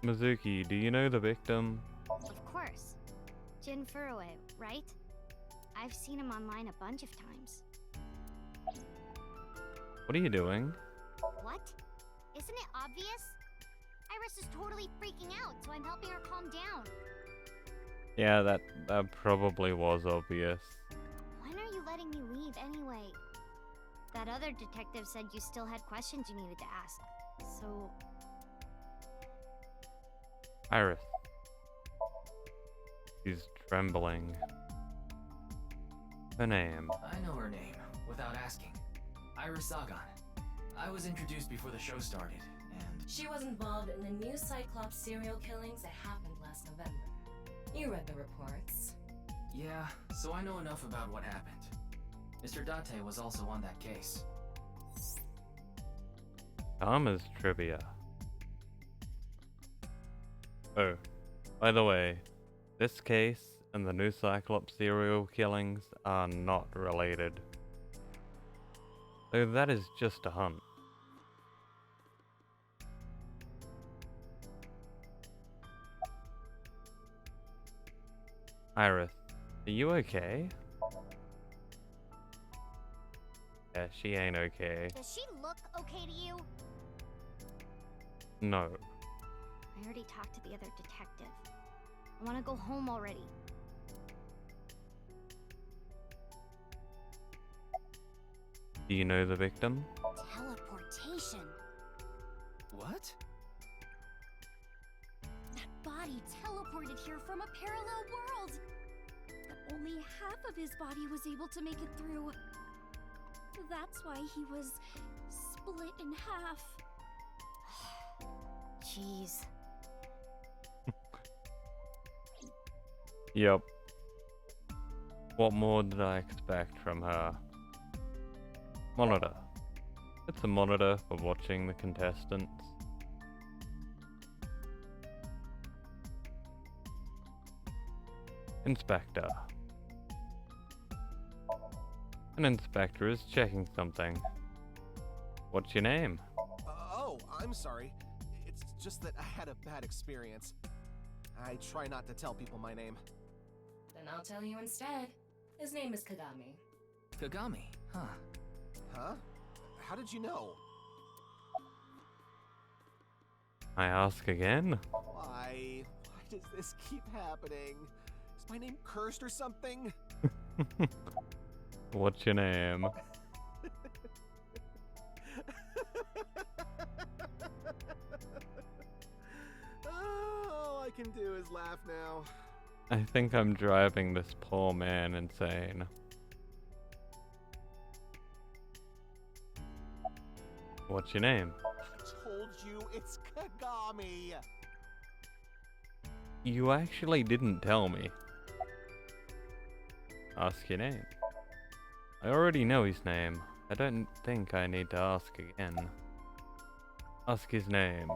Mizuki, do you know the victim? Of course. Jin Furue, right? I've seen him online a bunch of times. What are you doing? What? Isn't it obvious? Iris is totally freaking out, so I'm helping her calm down. Yeah, that probably was obvious. When are you letting me leave anyway? That other detective said you still had questions you needed to ask. So... Iris. She's trembling. Her name. I know her name, without asking. Iris Sagan. I was introduced before the show started, and... She was involved in the new Cyclops serial killings that happened last November. You read the reports. Yeah, so I know enough about what happened. Mr. Date was also on that case. Karma's trivia. Oh, by the way, this case and the new Cyclops serial killings are not related. So that is just a hunt. Iris, are you okay? Yeah, she ain't okay. Does she look okay to you? No. I already talked to the other detective. I want to go home already. Do you know the victim? Teleportation. What? That body teleported here from a parallel world. But only half of his body was able to make it through. That's why he was split in half. Jeez. Yep. What more did I expect from her? Monitor. It's a monitor for watching the contestants. Inspector. An inspector is checking something. What's your name? Oh, I'm sorry. It's just that I had a bad experience. I try not to tell people my name. Then I'll tell you instead. His name is Kagami. Kagami, huh? Huh? How did you know? I ask again? Why? Why does this keep happening? Is my name cursed or something? What's your name? All I can do is laugh now. I think I'm driving this poor man insane. What's your name? I told you it's Kagami. You actually didn't tell me. Ask your name. I already know his name. I don't think I need to ask again. Ask his name.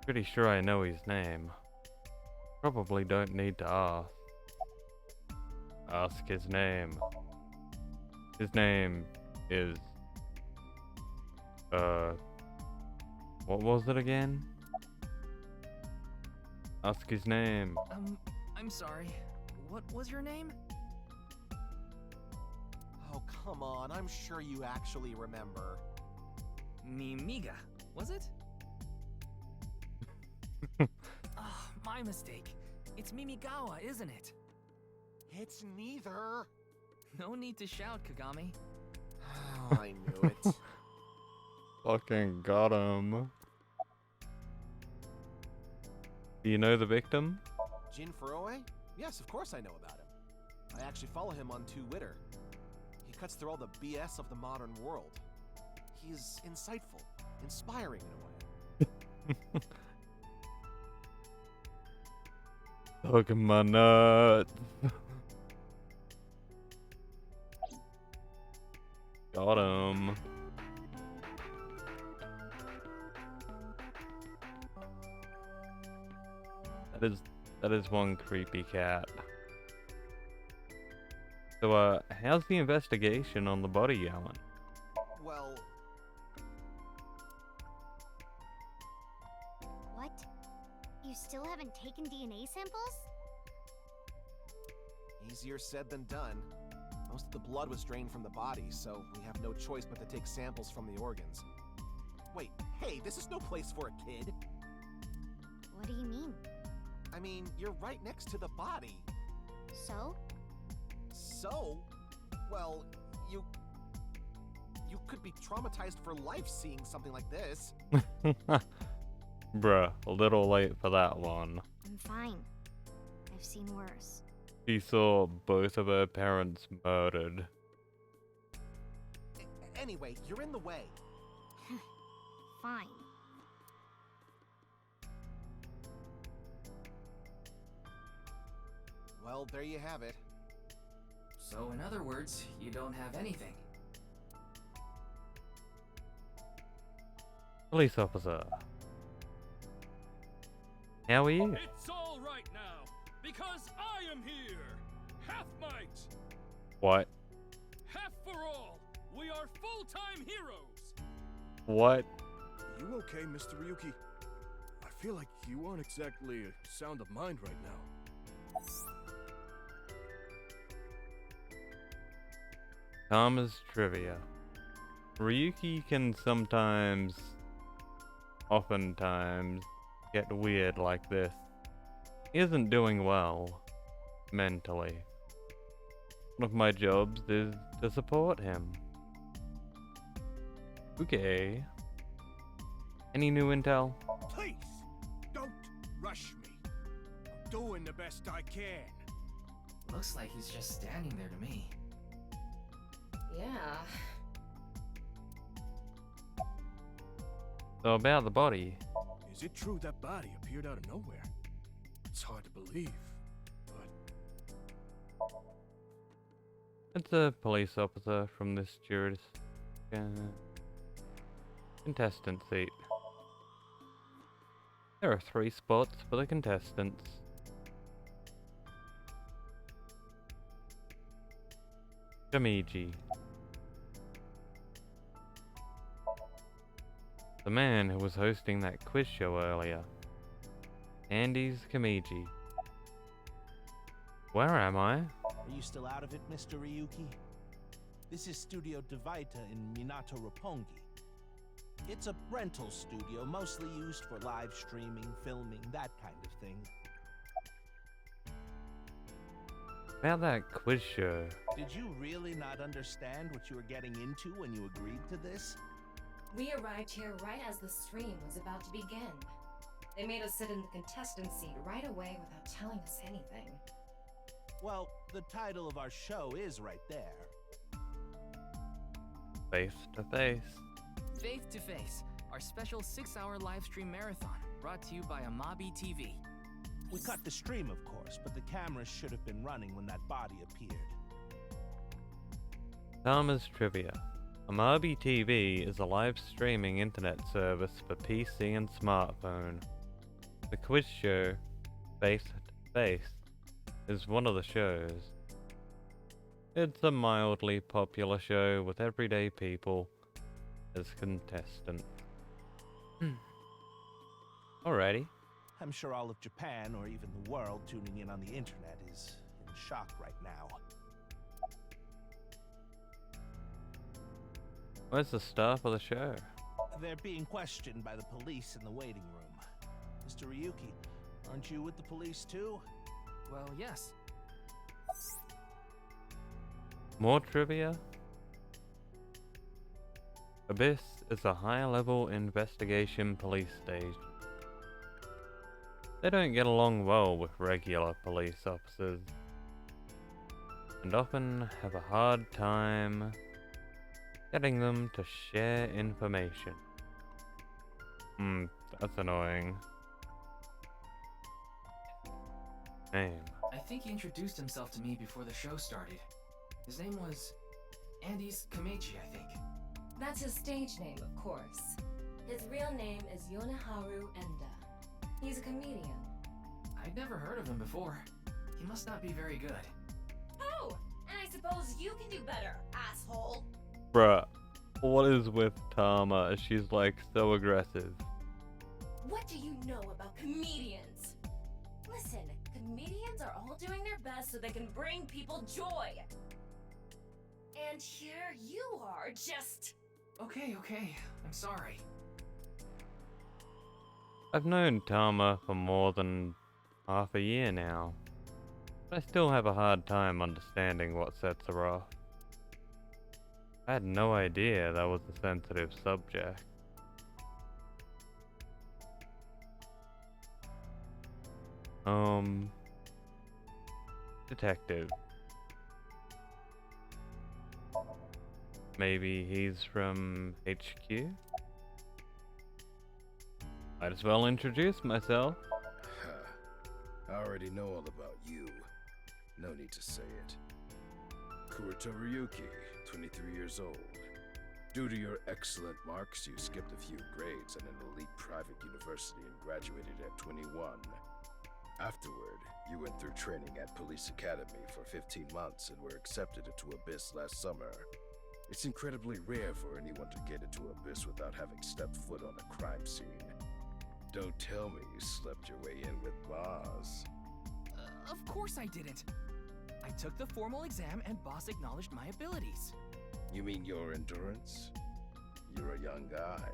Pretty sure I know his name. Probably don't need to ask. Ask his name. His name is... what was it again? Ask his name. I'm sorry. What was your name? Oh, come on. I'm sure you actually remember. Mimiga, was it? Oh, my mistake. It's Mimigawa, isn't it? It's neither. No need to shout, Kagami. Oh, I knew it. Fucking got him. Do you know the victim? Jin Furue? Yes, of course I know about him. I actually follow him on Twitter. He cuts through all the BS of the modern world. He's insightful, inspiring in a way. Look at my nuts. Got him. That is one creepy cat. So, how's the investigation on the body going? Well... What? You still haven't taken DNA samples? Easier said than done. Most of the blood was drained from the body, so we have no choice but to take samples from the organs. Wait, hey, this is no place for a kid. What do you mean? I mean, you're right next to the body. So? So? Well, you could be traumatized for life seeing something like this. Bruh, a little late for that one. I'm fine. I've seen worse. She saw both of her parents murdered. Anyway, you're in the way. Fine. Well, there you have it. So in other words, you don't have anything. Police officer. How are you? It's all right now, because I am here. Half might, What? half for all. We are full-time heroes. What? You okay, Mr. Ryuki? I feel like you aren't exactly sound of mind right now. Thomas Trivia. Ryuki can oftentimes, get weird like this. He isn't doing well, mentally. One of my jobs is to support him. Okay. Any new intel? Please, don't rush me. I'm doing the best I can. Looks like he's just standing there to me. Yeah. So about the body. Is it true that body appeared out of nowhere? It's hard to believe, but... It's a police officer from this contestant seat. There are 3 spots for the contestants. Kamiji. The man who was hosting that quiz show earlier. Andy's Kamiji. Where am I? Are you still out of it, Mr. Ryuki? This is Studio Devaita in Minato Roppongi. It's a rental studio mostly used for live streaming, filming, that kind of thing. About that quiz show. Did you really not understand what you were getting into when you agreed to this? We arrived here right as the stream was about to begin. They made us sit in the contestant seat right away without telling us anything. Well, the title of our show is right there. Face to face. Faith to Face, our special 6-hour live stream marathon, brought to you by Amabi TV. We cut the stream, of course, but the cameras should have been running when that body appeared. Thomas Trivia. Amabi TV is a live streaming internet service for PC and smartphone. The quiz show, Face to Face, is one of the shows. It's a mildly popular show with everyday people as contestants. Alrighty. I'm sure all of Japan, or even the world tuning in on the internet, is in shock right now. Where's the star for the show? They're being questioned by the police in the waiting room. Mr. Ryuki, aren't you with the police too? Well, yes. More trivia? Abyss is a high-level investigation police station. They don't get along well with regular police officers, and often have a hard time getting them to share information. That's annoying. Name. I think he introduced himself to me before the show started. His name was Andes Kamechi, I think. That's his stage name, of course. His real name is Yoneharu Enda. He's a comedian. I'd never heard of him before. He must not be very good. Oh, and I suppose you can do better, asshole. Bruh, what is with Tama? She's like so aggressive. What do you know about comedians? Listen, comedians are all doing their best so they can bring people joy. And here you are, just... Okay, I'm sorry. I've known Tama for more than half a year now, but I still have a hard time understanding what sets her off. I had no idea that was a sensitive subject. Detective. Maybe he's from HQ? Might as well introduce myself. I already know all about you. No need to say it. Kurito Ryuki, 23 years old. Due to your excellent marks, you skipped a few grades at an elite private university and graduated at 21. Afterward, you went through training at Police Academy for 15 months and were accepted into Abyss last summer. It's incredibly rare for anyone to get into Abyss without having stepped foot on a crime scene. Don't tell me you slept your way in with Boss. Of course I didn't. I took the formal exam and Boss acknowledged my abilities. You mean your endurance? You're a young guy.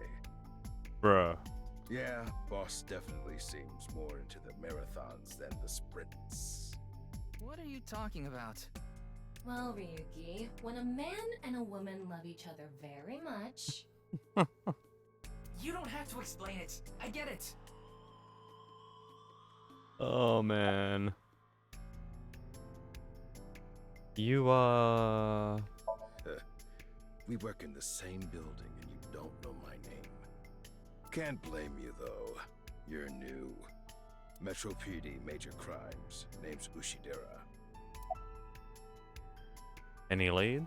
Bruh. Yeah, Boss definitely seems more into the marathons than the sprints. What are you talking about? Well, Ryuki, when a man and a woman love each other very much... You don't have to explain it. I get it. Oh man. You We work in the same building and you don't know my name. Can't blame you though. You're new. Metro PD Major Crimes. Name's Ushidera. Any leads?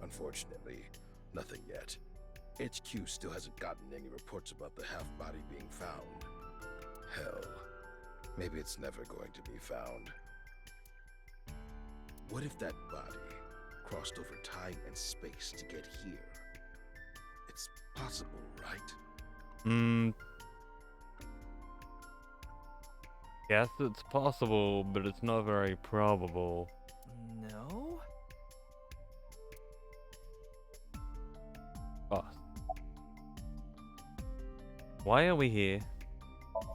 Unfortunately, nothing yet. HQ still hasn't gotten any reports about the half-body being found. Hell, maybe it's never going to be found. What if that body crossed over time and space to get here? It's possible, right? Yes, it's possible, but it's not very probable. No? Boss. Why are we here?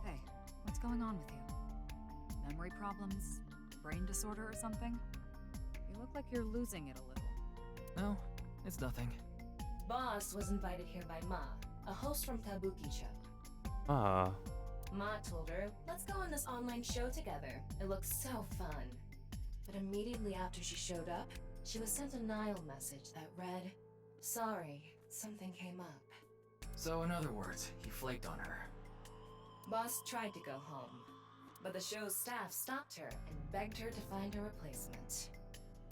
Hey, what's going on with you? Memory problems? Brain disorder or something? You look like you're losing it a little. No, it's nothing. Boss was invited here by Ma, a host from Kabuki-cho. Ah. Ma told her, let's go on this online show together. It looks so fun. But immediately after she showed up, she was sent a Nile message that read, sorry, something came up. So in other words, he flaked on her. Boss tried to go home, but the show's staff stopped her and begged her to find a replacement.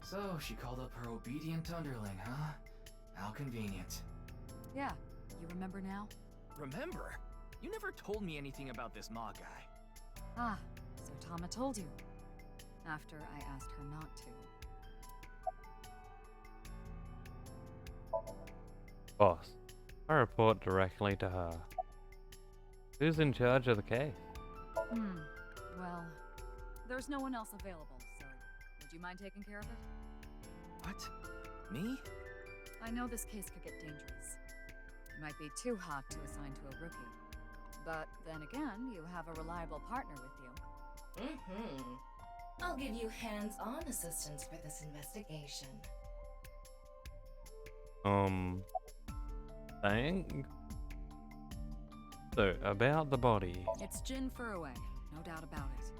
So she called up her obedient underling, huh? How convenient. Yeah, you remember now? Remember? You never told me anything about this Ma guy. Ah, so Tama told you. After I asked her not to. Boss. I report directly to her. Who's in charge of the case? Well, there's no one else available, so would you mind taking care of it? What? Me? I know this case could get dangerous. It might be too hot to assign to a rookie. But then again, you have a reliable partner with you. I'll give you hands-on assistance for this investigation. Thanks? So, about the body. It's Jin Furroway, no doubt about it.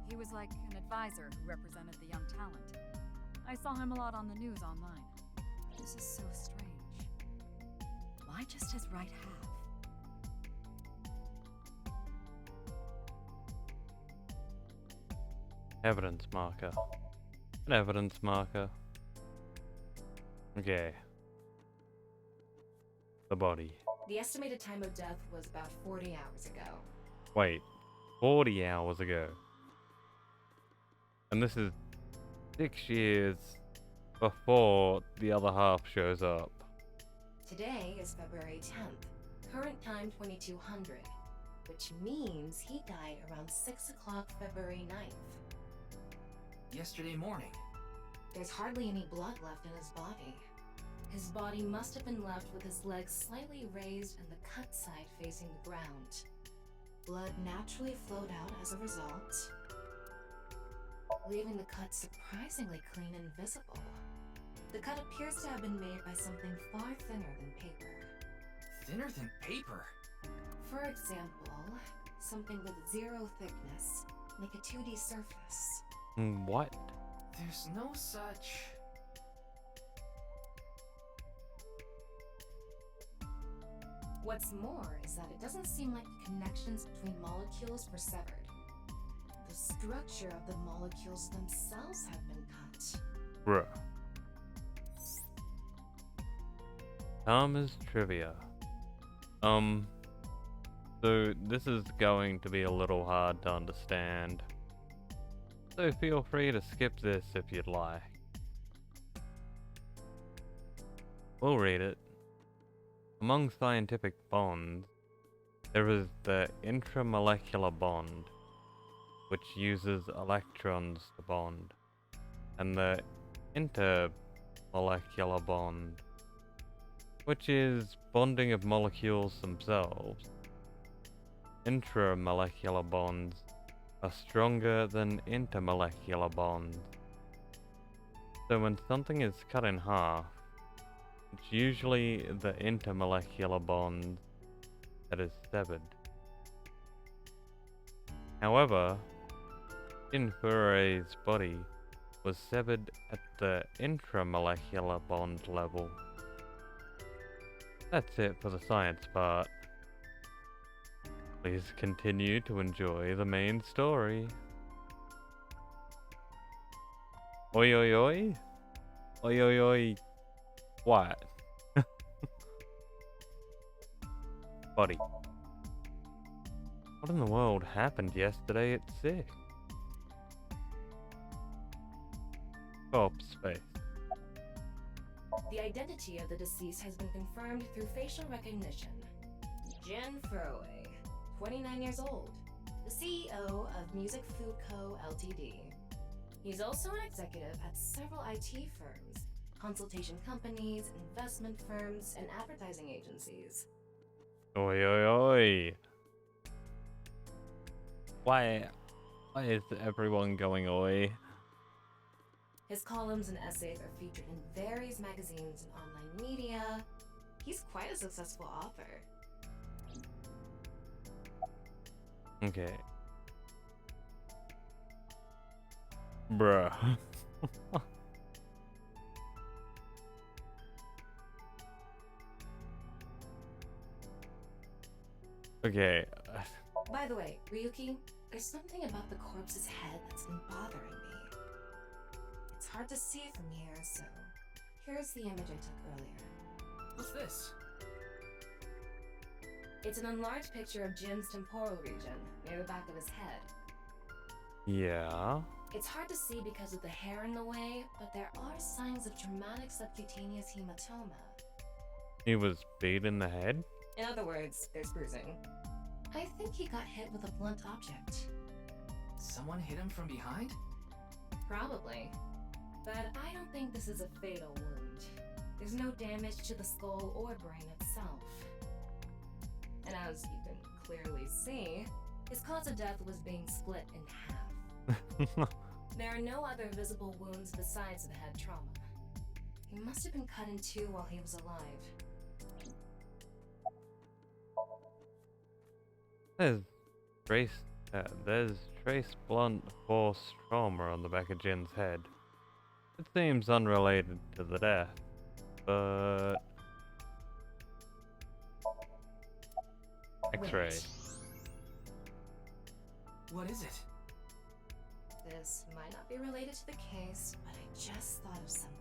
He was like an advisor who represented the young talent. I saw him a lot on the news online. This is so strange. Why just his right half? Evidence marker. An evidence marker. Okay. The body. The estimated time of death was about 40 hours ago. Wait. 40 hours ago. And this is 6 years before the other half shows up. Today is February 10th, current time 2200, which means he died around 6 o'clock February 9th. Yesterday morning. There's hardly any blood left in his body. His body must have been left with his legs slightly raised and the cut side facing the ground. Blood naturally flowed out as a result, leaving the cut surprisingly clean and visible. The cut appears to have been made by something far thinner than paper. Thinner than paper? For example, something with 0 thickness, like a 2D surface. What? There's no such... What's more is that it doesn't seem like the connections between molecules were severed. The structure of the molecules themselves have been cut. Bruh. Thomas trivia. So this is going to be a little hard to understand. So feel free to skip this if you'd like. We'll read it. Among scientific bonds, there is the intramolecular bond, which uses electrons to bond, and the intermolecular bond, which is bonding of molecules themselves. Intramolecular bonds are stronger than intermolecular bonds. So when something is cut in half, it's usually the intermolecular bond that is severed. However, Jin Furroway's body was severed at the intramolecular bond level. That's it for the science part. Please continue to enjoy the main story. Oi oi oi? Oi oi oi. What? Buddy. What in the world happened yesterday at 6? Corpse face. The identity of the deceased has been confirmed through facial recognition. Jin Furroway, 29 years old, the CEO of Music Food Co. Ltd. He's also an executive at several IT firms, consultation companies, investment firms, and advertising agencies. Oi oi oi. Why is everyone going oi? His columns and essays are featured in various magazines and online media. He's quite a successful author. Okay. Bruh. Okay. By the way, Ryuki, there's something about the corpse's head that's been bothering me. It's hard to see from here, so here's the image I took earlier. What's this? It's an enlarged picture of Jin's temporal region, near the back of his head. Yeah. It's hard to see because of the hair in the way, but there are signs of traumatic subcutaneous hematoma. He was beat in the head? In other words, there's bruising. I think he got hit with a blunt object. Someone hit him from behind? Probably. But I don't think this is a fatal wound. There's no damage to the skull or brain itself. And as you can clearly see, his cause of death was being split in half. There are no other visible wounds besides the head trauma. He must have been cut in two while he was alive. There's trace, there's trace blunt force trauma on the back of Jin's head. It seems unrelated to the death, but... X-ray. Wait. What is it? This might not be related to the case, but I just thought of something.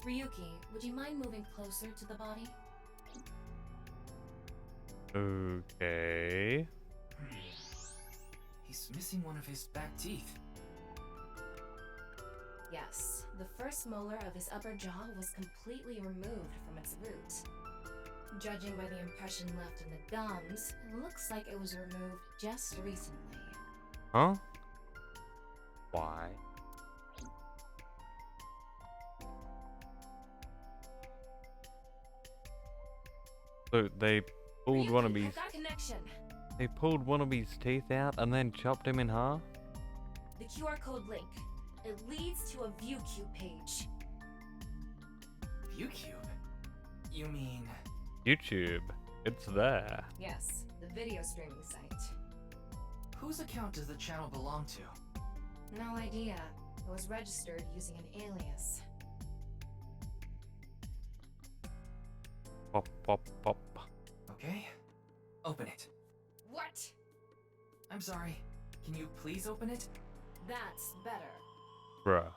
Ryuki, would you mind moving closer to the body? Okay. He's missing one of his back teeth. Yes, the first molar of his upper jaw was completely removed from its root. Judging by the impression left in the gums, it looks like it was removed just recently. Huh? Why? So they pulled one of his... I've got a connection. They pulled one of his teeth out and then chopped him in half? The QR code link. It leads to a ViewCube page. ViewCube? You mean... YouTube. It's there. Yes, the video streaming site. Whose account does the channel belong to? No idea. It was registered using an alias. Pop, pop, pop. Okay. Open it. What? I'm sorry. Can you please open it? That's better. Bruh.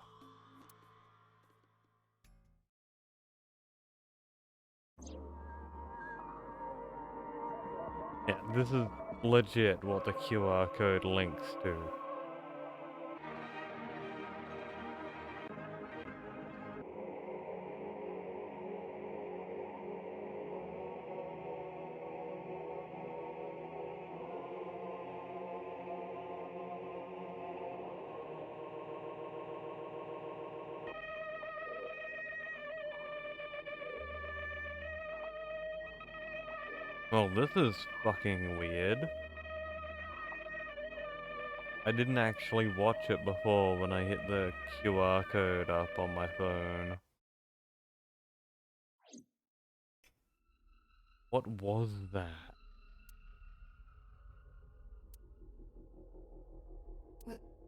Yeah, this is legit what the QR code links to. Well, this is fucking weird. I didn't actually watch it before when I hit the QR code up on my phone. What was that?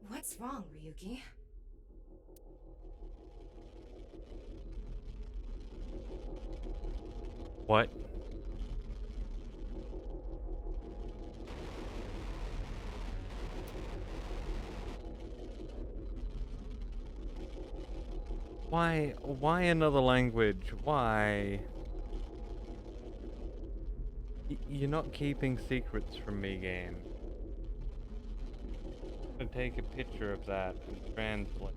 What's wrong, Ryuki? What? Why another language? Why? You're not keeping secrets from me, game. I'm gonna take a picture of that and translate.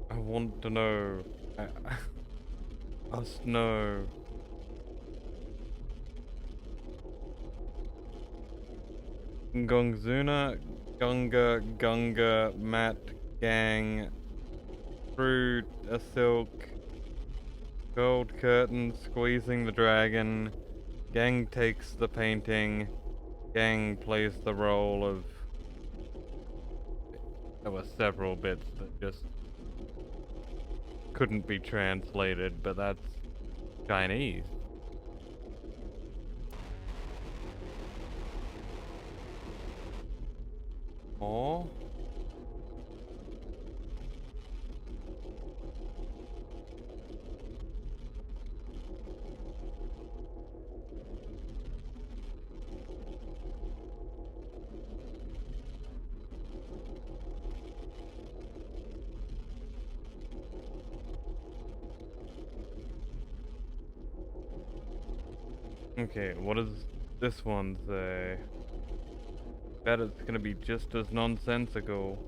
I want to know. Us know. Gongzuna, Gunga, Matt, Gang, Fruit, a Silk, Gold Curtain, Squeezing the Dragon, Gang takes the painting, Gang plays the role of... There were several bits that just couldn't be translated, but that's Chinese. Oh. Okay, what does this one say? Bet it's gonna be just as nonsensical.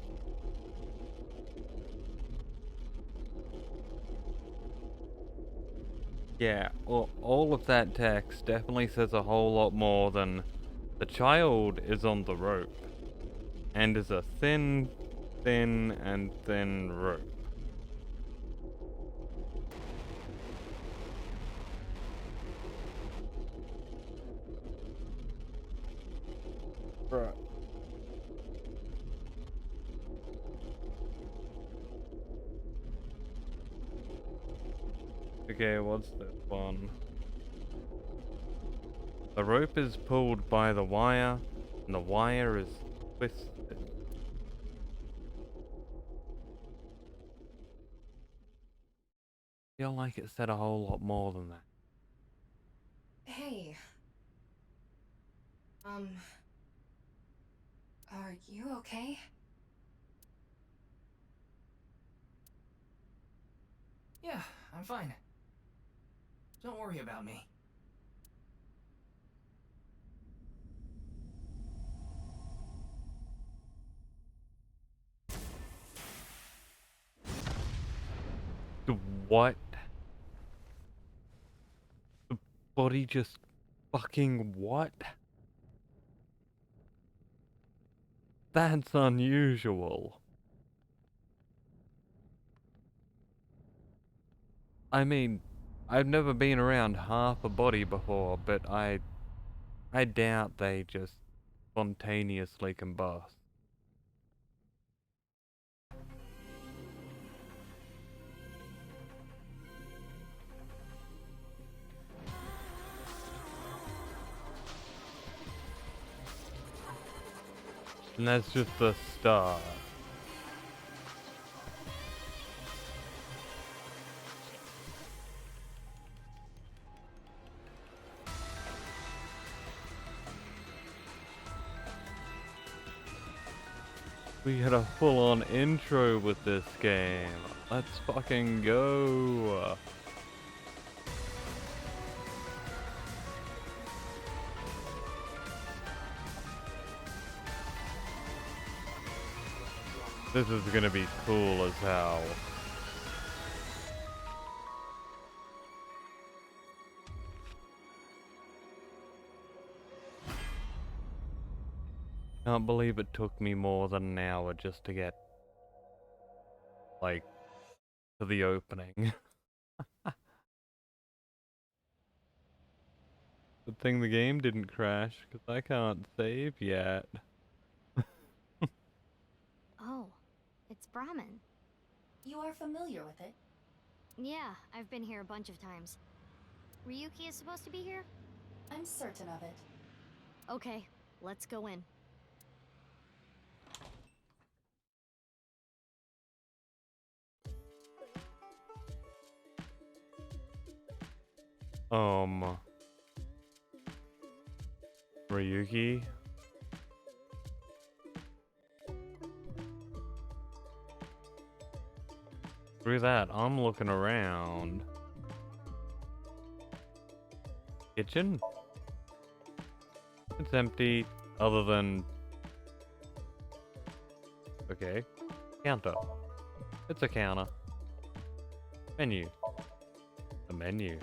Yeah, well, all of that text definitely says a whole lot more than the child is on the rope and is a thin rope. Right. Okay, what's this one? The rope is pulled by the wire, and the wire is twisted. I feel like it said a whole lot more than that. Hey. Are you okay? Yeah, I'm fine. Don't worry about me. The what? The body just fucking what? That's unusual. I mean, I've never been around half a body before, but I doubt they just spontaneously combust. And that's just the start. We had a full-on intro with this game. Let's fucking go. This is gonna be cool as hell. Can't believe it took me more than an hour just to get, like, to the opening. Good thing the game didn't crash, because I can't save yet. Oh, it's Brahmin. You are familiar with it? Yeah, I've been here a bunch of times. Ryuki is supposed to be here? I'm certain of it. Okay, let's go in. Ryuki? Through that, I'm looking around. Kitchen? It's empty, other than... Okay. Counter. It's a counter. Menu. A menu.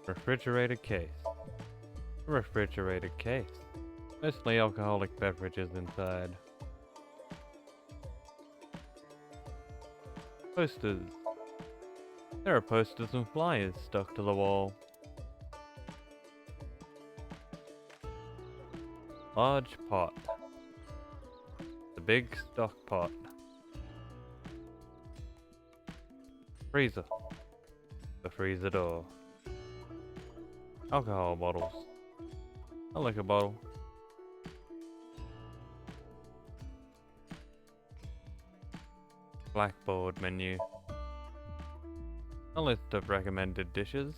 Refrigerated case. A refrigerated case. Mostly alcoholic beverages inside. Posters. There are posters and flyers stuck to the wall. Large pot. The big stock pot. Freezer. The freezer door. Alcohol bottles. A liquor bottle. Blackboard menu. A list of recommended dishes.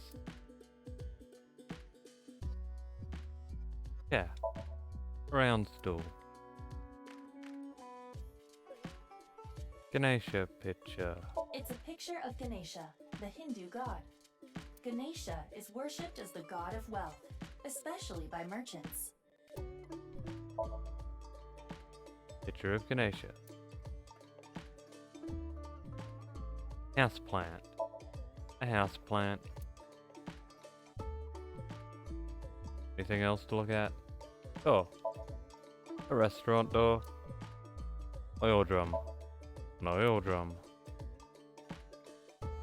Yeah. Round stool. Ganesha picture. It's a picture of Ganesha, the Hindu god. Ganesha is worshipped as the god of wealth, especially by merchants. Picture of Ganesha. Houseplant. A houseplant. Anything else to look at? Oh. A restaurant door. Oil drum. An oil drum.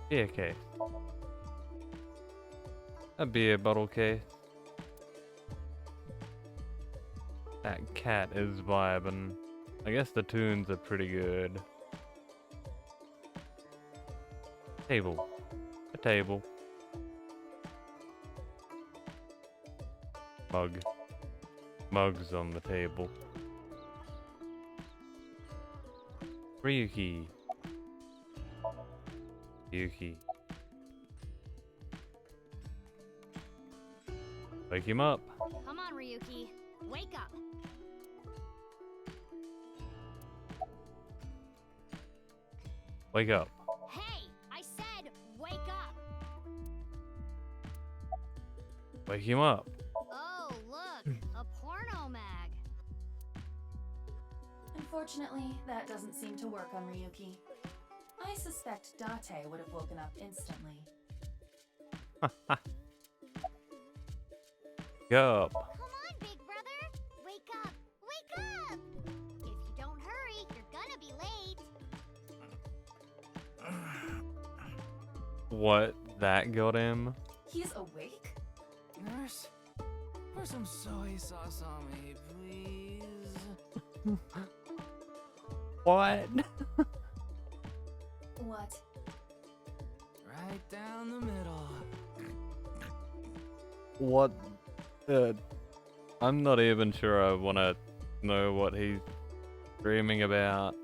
Beer case. A beer bottle case. That cat is vibing. I guess the tunes are pretty good. Table. A table. Mug. Mugs on the table. Ryuki. Ryuki. Wake him up. Come on, Ryuki. Wake up. Wake up. Hey, I said wake up. Wake him up. Oh, look, a porno mag. Unfortunately, that doesn't seem to work on Ryuki. I suspect Date would have woken up instantly. Go up. Come on, big brother. Wake up. Wake up. If you don't hurry, you're gonna be late. What? That got him? He's awake? Nurse, pour some soy sauce on me, please. What? What? Right down the middle. What? I'm not even sure I want to know what he's dreaming about.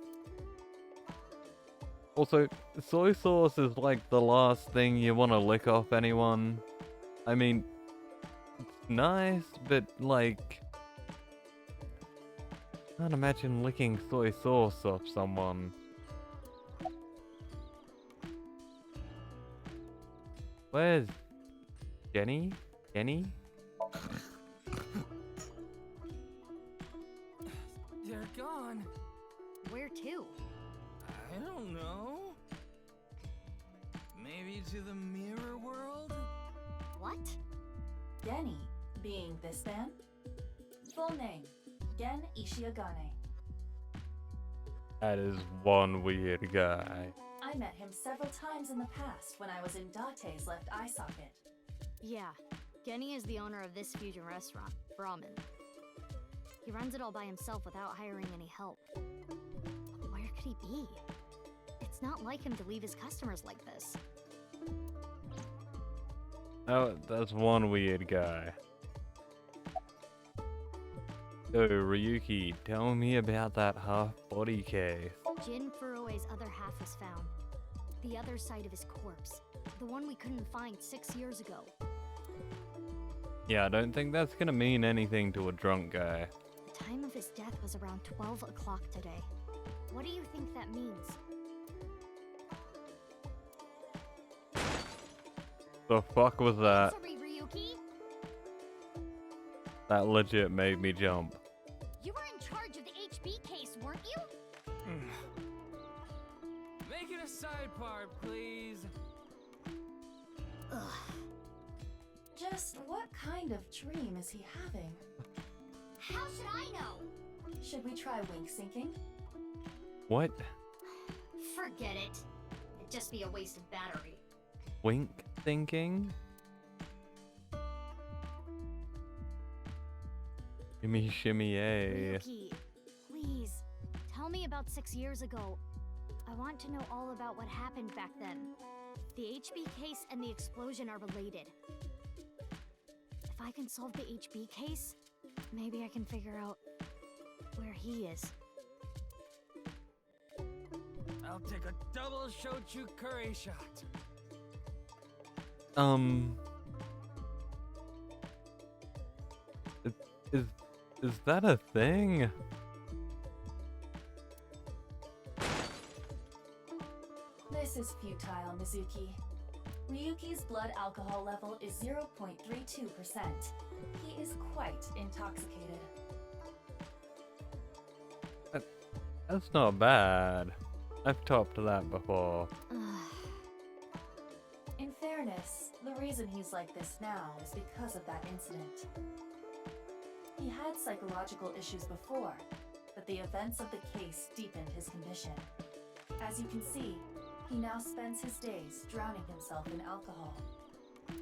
Also, soy sauce is like the last thing you want to lick off anyone. I mean, it's nice, but like, I can't imagine licking soy sauce off someone. Where's Jenny? Jenny? They're gone. Where to? I don't know. Maybe to the mirror world? What? Genny, being this man? Full name, Gen Ishiagane. That is one weird guy. I met him several times in the past when I was in Date's left eye socket. Yeah, Genny is the owner of this fusion restaurant, Brahmin. He runs it all by himself without hiring any help. Where could he be? It's not like him to leave his customers like this. Oh, that's one weird guy. So, Ryuki, tell me about that half-body case. Jin Furue's other half was found. The other side of his corpse. The one we couldn't find 6 years ago. Yeah, I don't think that's gonna mean anything to a drunk guy. The time of his death was around 12 o'clock today. What do you think that means? The fuck was that? Sorry, Ryuki. That legit made me jump. You were in charge of the HB case, weren't you? Make it a side part, please. Ugh. Just what kind of dream is he having? How should I know? Should we try wink syncing? What? Forget it. It'd just be a waste of battery. Wink thinking? Shimmy shimmy yay. Ryuki, please, tell me about 6 years ago. I want to know all about what happened back then. The HB case and the explosion are related. If I can solve the HB case, maybe I can figure out where he is. I'll take a double shochu curry shot. Is that a thing? This is futile, Mizuki. Ryuki's blood alcohol level is 0.32%. He is quite intoxicated. That's not bad. I've topped that before. In fairness, the reason he's like this now is because of that incident. He had psychological issues before, but the events of the case deepened his condition. As you can see, he now spends his days drowning himself in alcohol.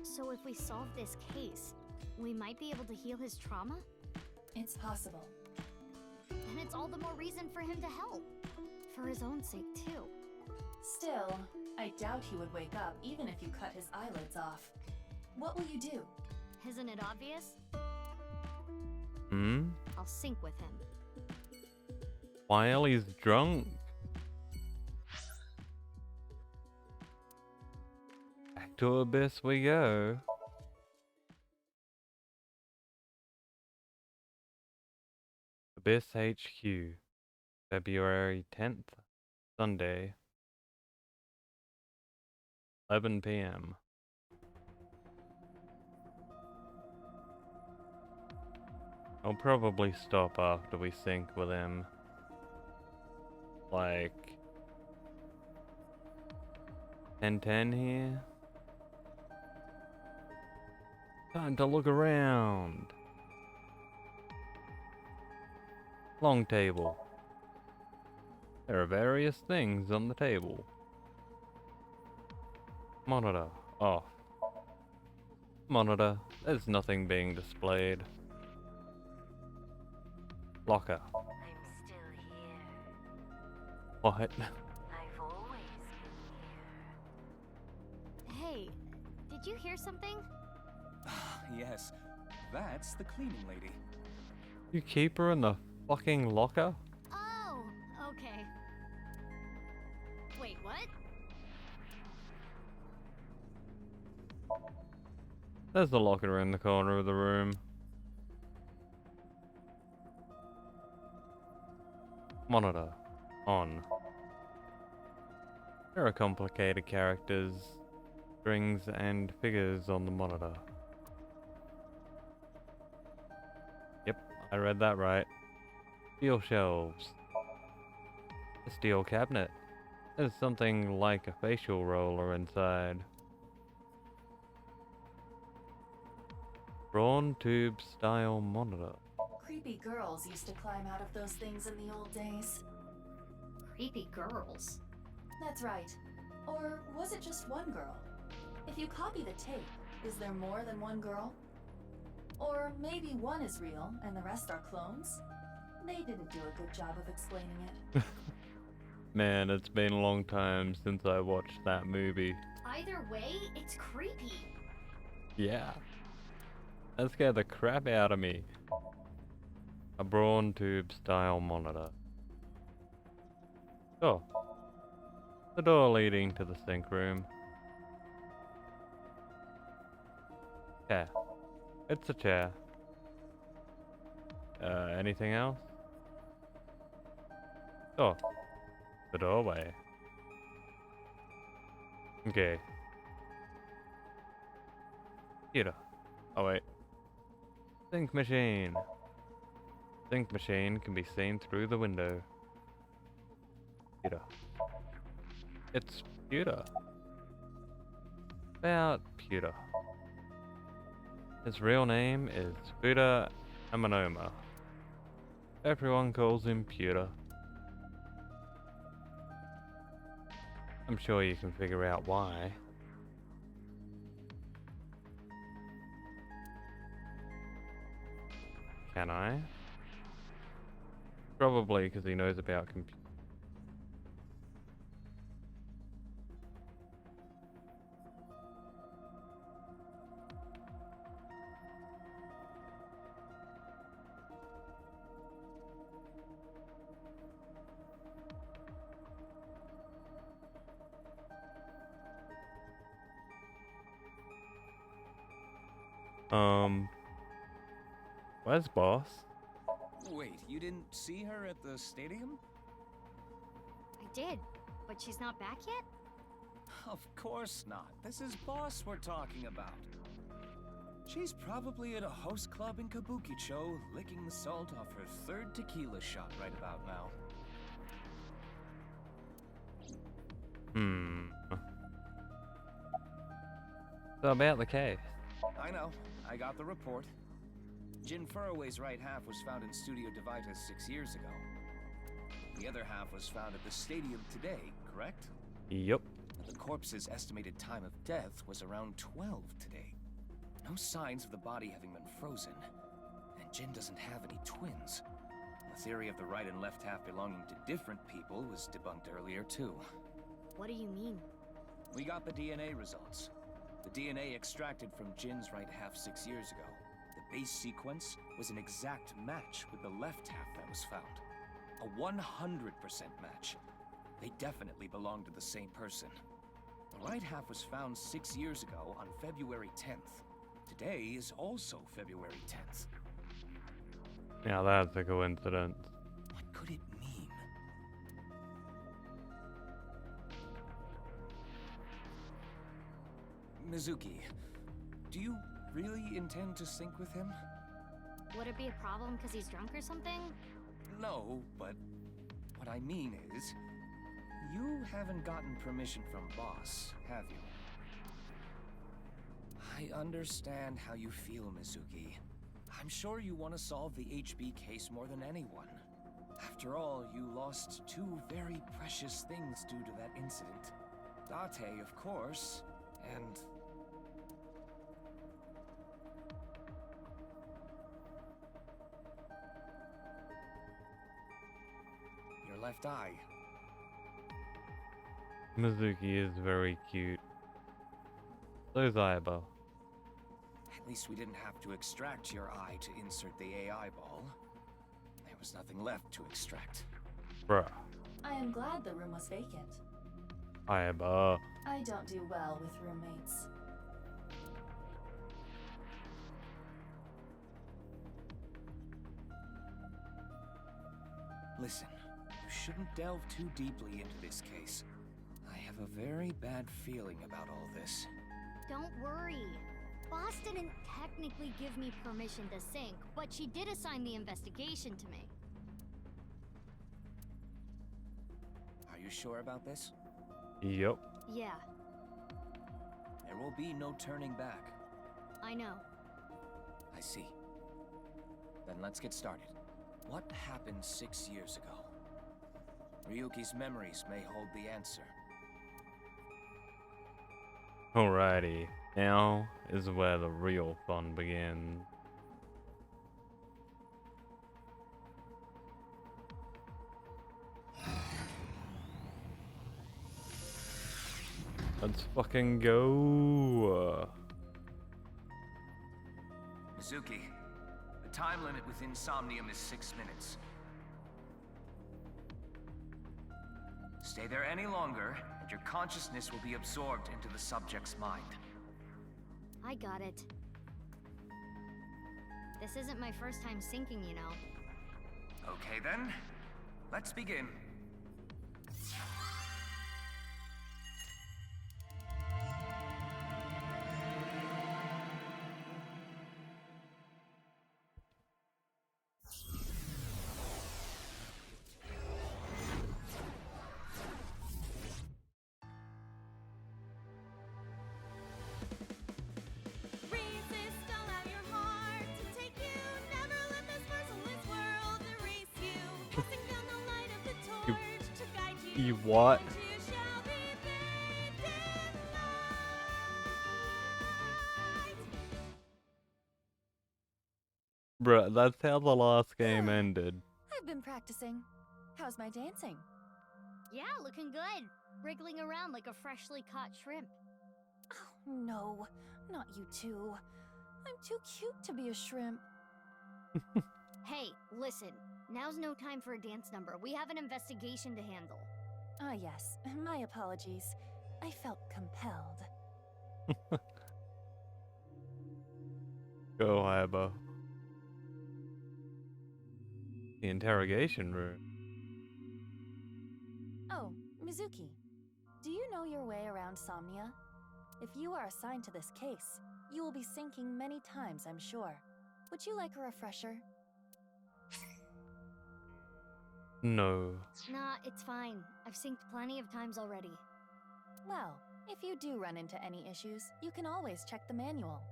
So if we solve this case, we might be able to heal his trauma? It's possible. Then it's all the more reason for him to help. For his own sake, too. Still, I doubt he would wake up even if you cut his eyelids off. What will you do? Isn't it obvious? Hmm? I'll sync with him. While he's drunk? Back to Abyss we go. Abyss HQ. February 10th. Sunday. 11 p.m. I'll probably stop after we sync with him. Like 10:10 here. Time to look around. Long table. There are various things on the table. Monitor off. Monitor. There's nothing being displayed. Locker. I'm still here. What? I've always been here. Hey, did you hear something? Yes, that's the cleaning lady. You keep her in the fucking locker? Oh, okay. Wait, what? There's the locker in the corner of the room. Monitor on. There are complicated characters, strings, and figures on the monitor. Yep, I read that right. Steel shelves. A steel cabinet. There's something like a facial roller inside. Drawn tube style monitor. Creepy girls used to climb out of those things in the old days. Creepy girls. That's right. Or was it just one girl? If you copy the tape, is there more than one girl? Or maybe one is real and the rest are clones? They didn't do a good job of explaining it. Man, it's been a long time since I watched that movie. Either way, it's creepy. Yeah. That scared the crap out of me. A brawn tube style monitor. Oh. The door leading to the sink room. Chair. It's a chair. Anything else? Oh. The doorway. Okay. Computer. Oh wait. Sink machine. Sink machine can be seen through the window. Computer. It's pewter. About pewter. His real name is Buddha Amanoma. Everyone calls him Pewter. I'm sure you can figure out why. Can I? Probably because he knows about computers. Where's boss? Wait, you didn't see her at the stadium? I did, but she's not back yet? Of course not. This is Boss we're talking about. She's probably at a host club in Kabukicho, licking the salt off her third tequila shot right about now. So about the case. I know. I got the report. Jin Furroway's right half was found in Studio Devitas 6 years ago. The other half was found at the stadium today, correct? Yup. The corpse's estimated time of death was around 12 today. No signs of the body having been frozen. And Jin doesn't have any twins. The theory of the right and left half belonging to different people was debunked earlier, too. What do you mean? We got the DNA results. The DNA extracted from Jin's right half 6 years ago. The base sequence was an exact match with the left half that was found. A 100% match. They definitely belong to the same person. The right half was found 6 years ago on February 10th. Today is also February 10th. Yeah, that's a coincidence. What could it mean? Mizuki, do you really intend to sync with him? Would it be a problem because he's drunk or something? No, but what I mean is, you haven't gotten permission from Boss, have you? I understand how you feel, Mizuki. I'm sure you want to solve the HB case more than anyone. After all, you lost two very precious things due to that incident. Date, of course, and... your left eye. Mizuki is very cute. So's Ayaba. At least we didn't have to extract your eye to insert the AI ball. There was nothing left to extract. Bruh. I am glad the room was vacant. Ayaba. I don't do well with roommates. Listen, you shouldn't delve too deeply into this case. I have a very bad feeling about all this. Don't worry. Boss didn't technically give me permission to sync, but she did assign the investigation to me. Are you sure about this? Yup. Yeah, There will be no turning back. I know. I see. Then let's get started. What happened 6 years ago? Ryuki's memories may hold the answer. Alrighty. Now is where the real fun begins. Let's fucking go. Mizuki, the time limit within Somnium is 6 minutes. Stay there any longer, and your consciousness will be absorbed into the subject's mind. I got it. This isn't my first time syncing, you know. Okay then, let's begin. You what? Bruh, that's how the last game ended. I've been practicing. How's my dancing? Yeah, looking good. Wriggling around like a freshly caught shrimp. Oh, no. Not you two. I'm too cute to be a shrimp. Hey, listen. Now's no time for a dance number. We have an investigation to handle. Ah, yes. My apologies. I felt compelled. Go, Ayaba. The interrogation room. Oh, Mizuki. Do you know your way around Somnia? If you are assigned to this case, you will be sinking many times, I'm sure. Would you like a refresher? No. Nah, it's fine. I've synced plenty of times already. Well, if you do run into any issues, you can always check the manual.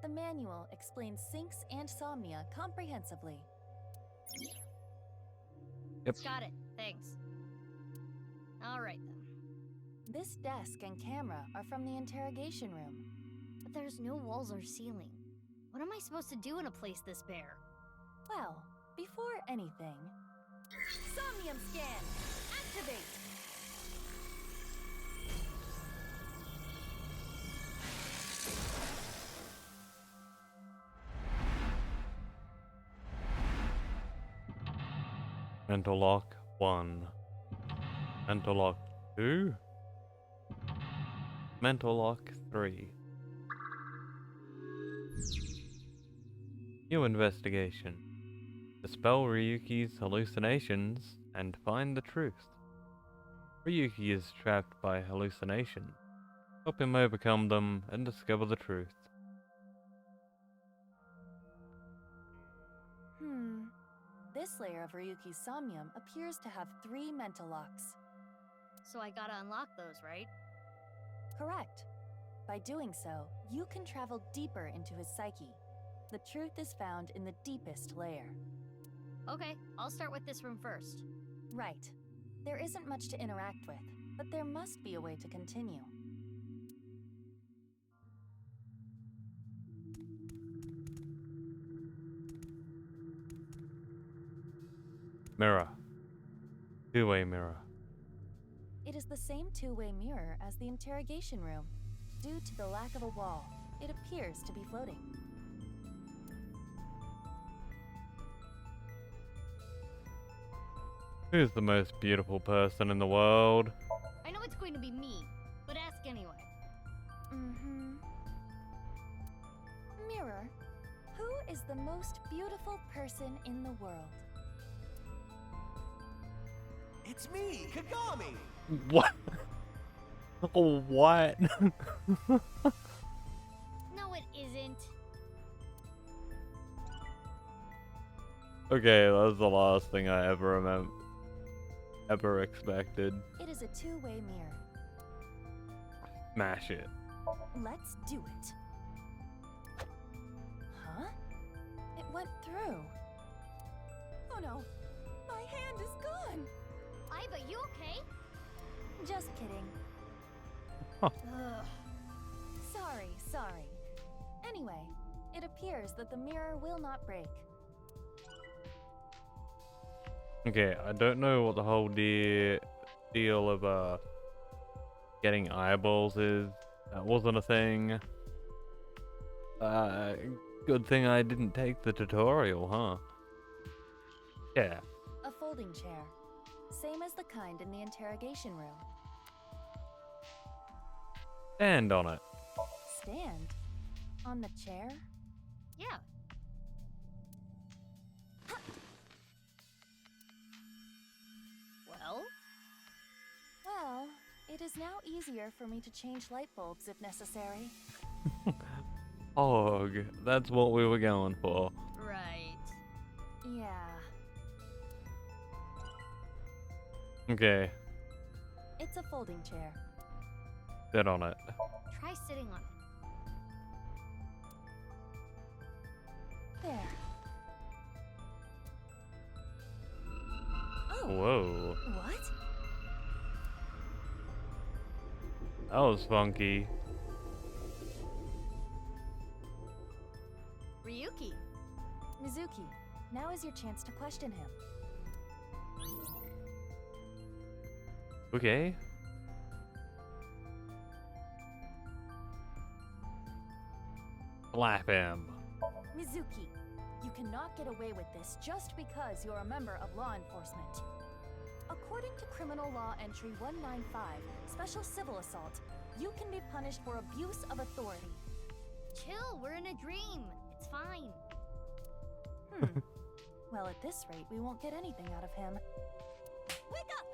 The manual explains syncs and Somnia comprehensively. Yep. Got it. Thanks. Alright then. This desk and camera are from the interrogation room. But there's no walls or ceiling. What am I supposed to do in a place this bare? Well, before anything... Somnium scan! Activate! Mental Lock 1. Mental Lock 2. Mental Lock 3. New investigation. Dispel Ryuki's hallucinations and find the truth. Ryuki is trapped by hallucinations. Help him overcome them and discover the truth. This layer of Ryuki's Somnium appears to have 3 mental locks. So I gotta unlock those, right? Correct. By doing so, you can travel deeper into his psyche. The truth is found in the deepest layer. Okay, I'll start with this room first. Right. There isn't much to interact with, but there must be a way to continue. Mirror. Two-way mirror. It is the same two-way mirror as the interrogation room. Due to the lack of a wall, it appears to be floating. Who's the most beautiful person in the world? I know it's going to be me, but ask anyway. Mirror, who is the most beautiful person in the world? It's me, Kagami! What? Oh, what? No, it isn't. Okay, that was the last thing I ever expected. It is a two-way mirror. Smash it. Let's do it. Huh? It went through. Oh no, my hand is gone. Iva, you okay? Just kidding. Huh. Sorry. Anyway, it appears that the mirror will not break. Okay, I don't know what the whole deal of getting eyeballs is. That wasn't a thing. Good thing I didn't take the tutorial, huh? Yeah. A folding chair. Same as the kind in the interrogation room. Stand on it. Stand? On the chair? Yeah. Well, it is now easier for me to change light bulbs if necessary. Hog. That's what we were going for. Right. Yeah. Okay. It's a folding chair. Sit on it. Try sitting on it. There. Oh. Whoa. What? That was funky. Ryuki. Mizuki, now is your chance to question him. Okay. Slap him. Mizuki, you cannot get away with this just because you're a member of law enforcement. According to Criminal Law Entry 195, Special Civil Assault, you can be punished for abuse of authority. Chill, we're in a dream. It's fine. Well, at this rate, we won't get anything out of him. Wake up!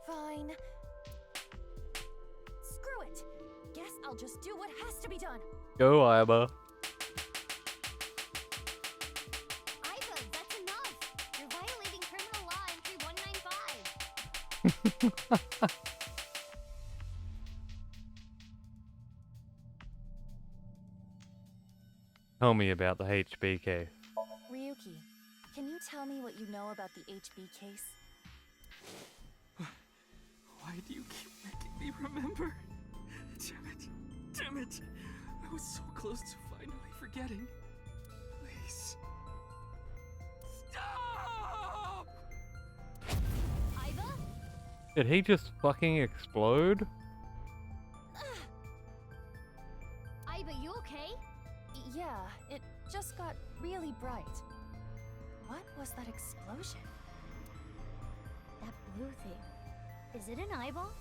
Fine. Screw it. Guess I'll just do what has to be done. Go, Iba. Iva, that's enough. You're violating Criminal Law Entry 195. Tell me about the HBK. Ryuki, can you tell me what you know about the HB case? Why do you keep making me remember? Damn it. I was so close to finally forgetting. Please. Stop! Iva? Did he just fucking explode? Iva, you okay? Yeah, just got really bright. What was that explosion? That blue thing. Is it an eyeball?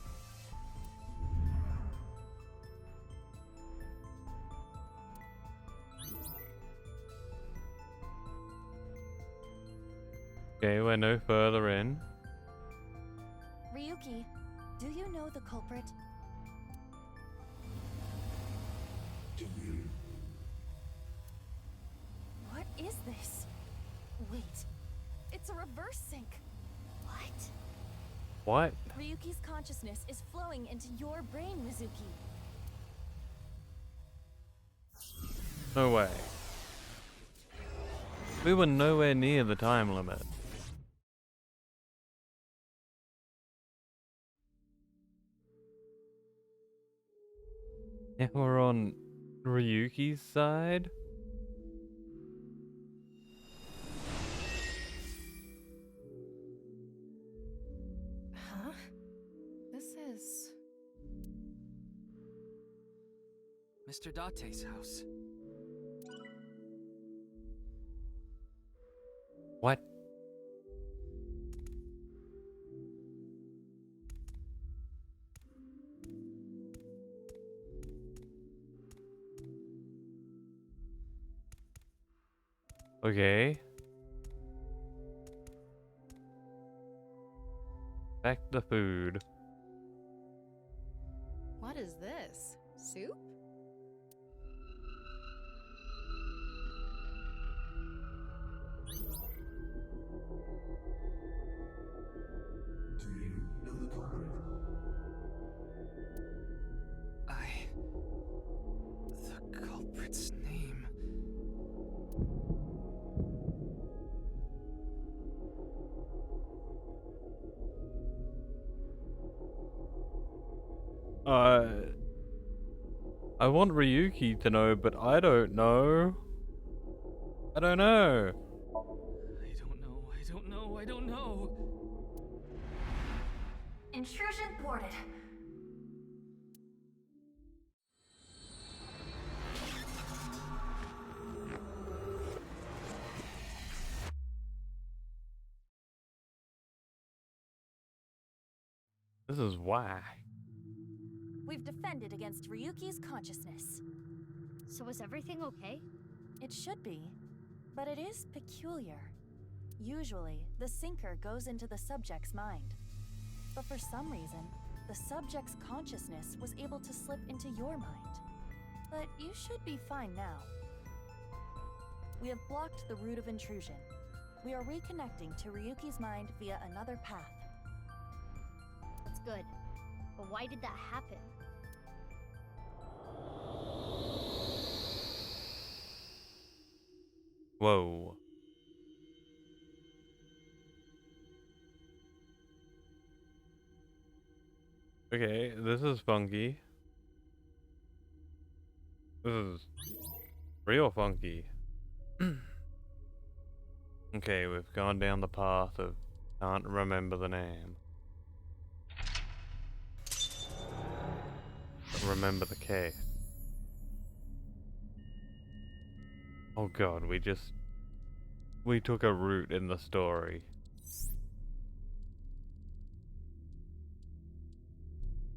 Okay, we're no further in. Ryuki, do you know the culprit? Do you? What is this? Wait, it's a reverse sync. What? What? Ryuki's consciousness is flowing into your brain, Mizuki. No way. We were nowhere near the time limit. Yeah, we're on Ryuki's side. Huh? This is... Mr. Date's house. What? Okay. Back to food. What is this? Soup? Do you know the culprit? The culprit's name. I want Ryuki to know, but I don't know. I don't know. I don't know. Intrusion thwarted. This is why. We've defended against Ryuki's consciousness. So is everything okay? It should be, but it is peculiar. Usually, the sinker goes into the subject's mind. But for some reason, the subject's consciousness was able to slip into your mind. But you should be fine now. We have blocked the route of intrusion. We are reconnecting to Ryuki's mind via another path. That's good. But why did that happen? Whoa. Okay, this is funky. This is real funky. Okay, we've gone down the path of can't remember the name. But remember the case. Oh god, we took a route in the story.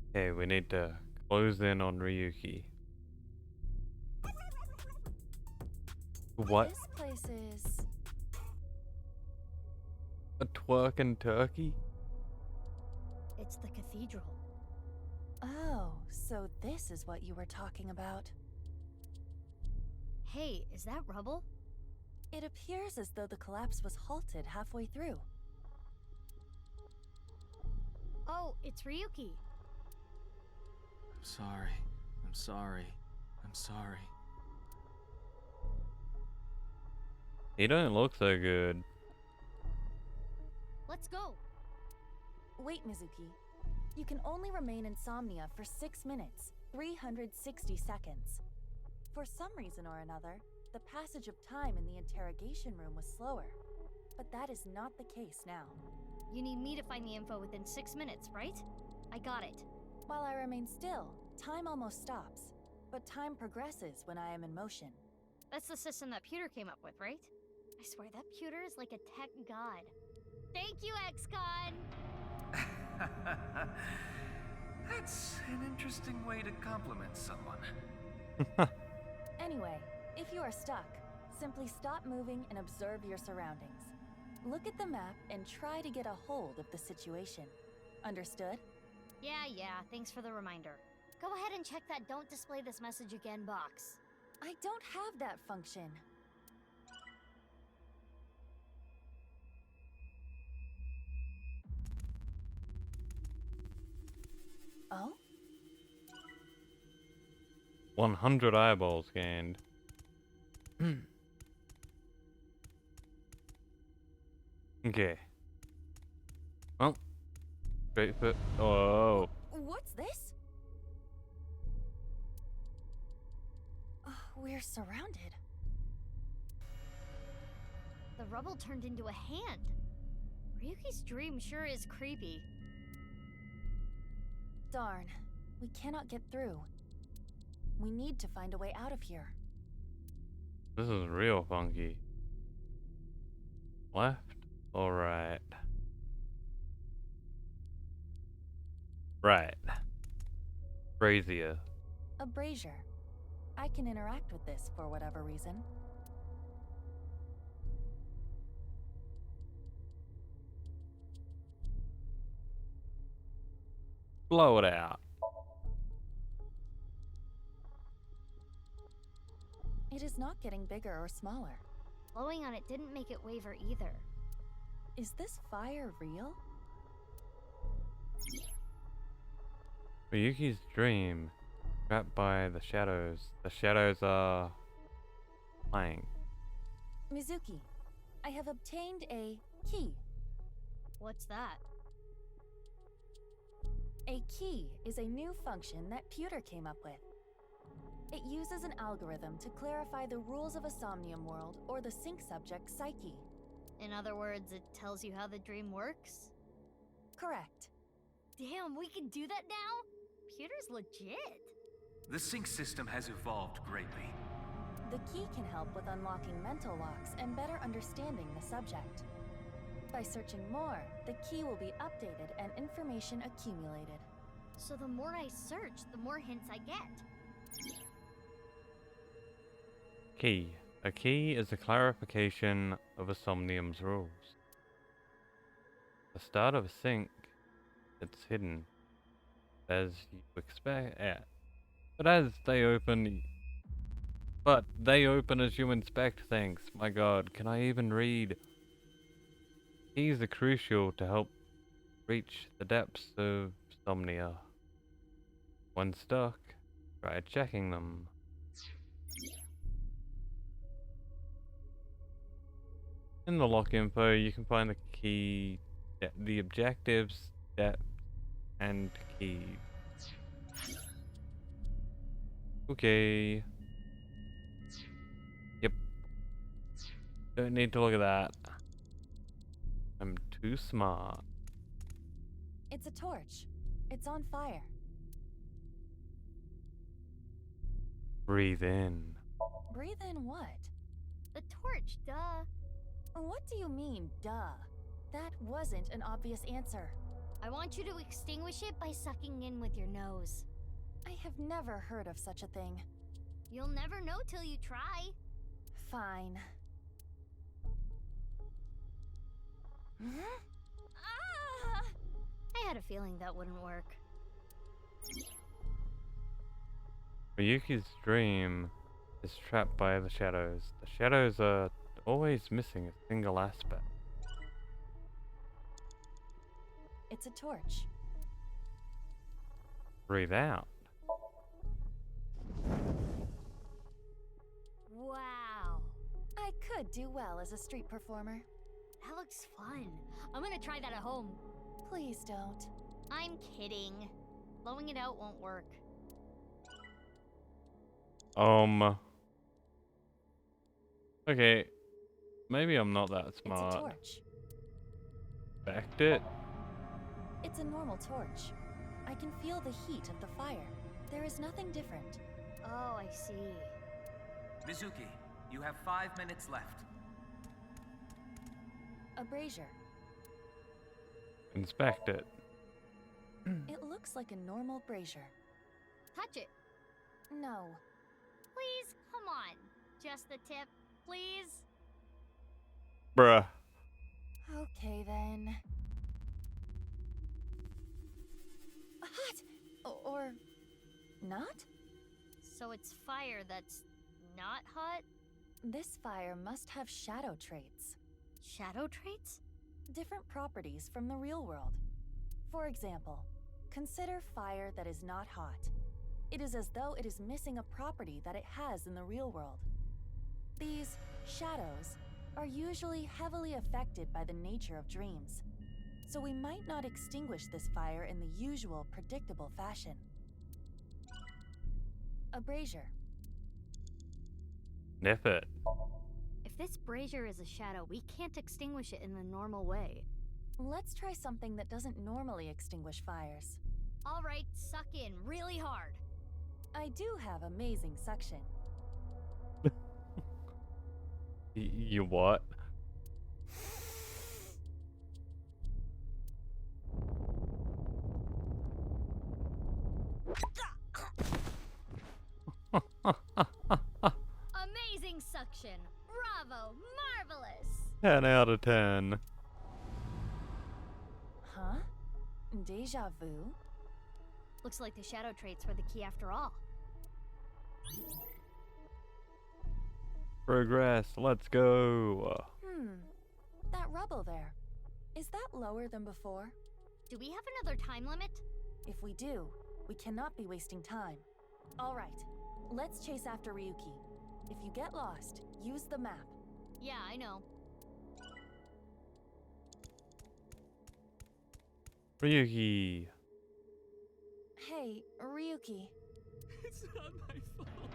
Okay, we need to close in on Ryuki. What? This place is... A twerking turkey? It's the cathedral. Oh, so this is what you were talking about. Hey, is that rubble? It appears as though the collapse was halted halfway through. Oh, it's Ryuki. I'm sorry. I'm sorry. I'm sorry. He don't look so good. Let's go. Wait, Mizuki. You can only remain in Somnia for 6 minutes, 360 seconds. For some reason or another, the passage of time in the interrogation room was slower. But that is not the case now. You need me to find the info within 6 minutes, right? I got it. While I remain still, time almost stops. But time progresses when I am in motion. That's the system that Pewter came up with, right? I swear that Pewter is like a tech god. Thank you, XCon! That's an interesting way to compliment someone. Anyway, if you are stuck, simply stop moving and observe your surroundings. Look at the map and try to get a hold of the situation. Understood? Yeah, thanks for the reminder. Go ahead and check that don't display this message again box. I don't have that function. Oh? 100 eyeballs gained. Okay. Well, straight foot. Oh. What's this? We're surrounded. The rubble turned into a hand. Ryuki's dream sure is creepy. Darn, we cannot get through. We need to find a way out of here. This is real funky. Left or right? Right. Brazier. A brazier. I can interact with this for whatever reason. Blow it out. It is not getting bigger or smaller. Blowing on it didn't make it waver either. Is this fire real? Ryuki's dream. Trapped by the shadows. The shadows are playing. Mizuki, I have obtained a key. What's that? A key is a new function that Pewter came up with. It uses an algorithm to clarify the rules of a Somnium world or the sync subject's psyche. In other words, it tells you how the dream works? Correct. Damn, we can do that now? Pewter's legit. The sync system has evolved greatly. The key can help with unlocking mental locks and better understanding the subject. By searching more, the key will be updated and information accumulated. So the more I search, the more hints I get. Key. A key is a clarification of a Somnium's rules. The start of a sync, it's hidden, as you expect. Yeah. But they open as you inspect things. My god, can I even read? Keys are crucial to help reach the depths of Somnia. When stuck, try checking them. In the lock info, you can find the key, the objectives, depth, and keys. Okay. Yep. Don't need to look at that. I'm too smart. It's a torch. It's on fire. Breathe in. Breathe in what? The torch, duh. What do you mean, duh? That wasn't an obvious answer. I want you to extinguish it by sucking in with your nose. I have never heard of such a thing. You'll never know till you try. Fine. Ah! I had a feeling that wouldn't work. Ryuki's dream is trapped by the shadows. The shadows are always missing a single aspect. It's a torch. Breathe out. Wow. I could do well as a street performer. That looks fun. I'm gonna try that at home. Please don't. I'm kidding. Blowing it out won't work. Okay. Maybe I'm not that smart. It's a torch. Backed it. It's a normal torch. I can feel the heat of the fire. There is nothing different. Oh, I see. Mizuki, You have 5 minutes left. A brazier. Inspect it. It looks like a normal brazier. Touch it. No. Please, come on. Just the tip, please. Bruh. Okay then. Hot! Or not? So it's fire that's not hot? This fire must have shadow traits. Shadow traits? Different properties from the real world. For example, consider fire that is not hot. It is as though it is missing a property that it has in the real world. These shadows are usually heavily affected by the nature of dreams, so we might not extinguish this fire in the usual predictable fashion. A brazier. Sniff it. If this brazier is a shadow, we can't extinguish it in the normal way. Let's try something that doesn't normally extinguish fires. All right, suck in really hard. I do have amazing suction. You what? Amazing suction. Bravo, marvelous. 10 out of 10. Huh? Deja vu? Looks like the shadow traits were the key after all. Progress, let's go. That rubble there. Is that lower than before? Do we have another time limit? If we do, we cannot be wasting time. All right, let's chase after Ryuki. If you get lost, use the map. Yeah, I know. Ryuki. Hey, Ryuki. It's not my fault.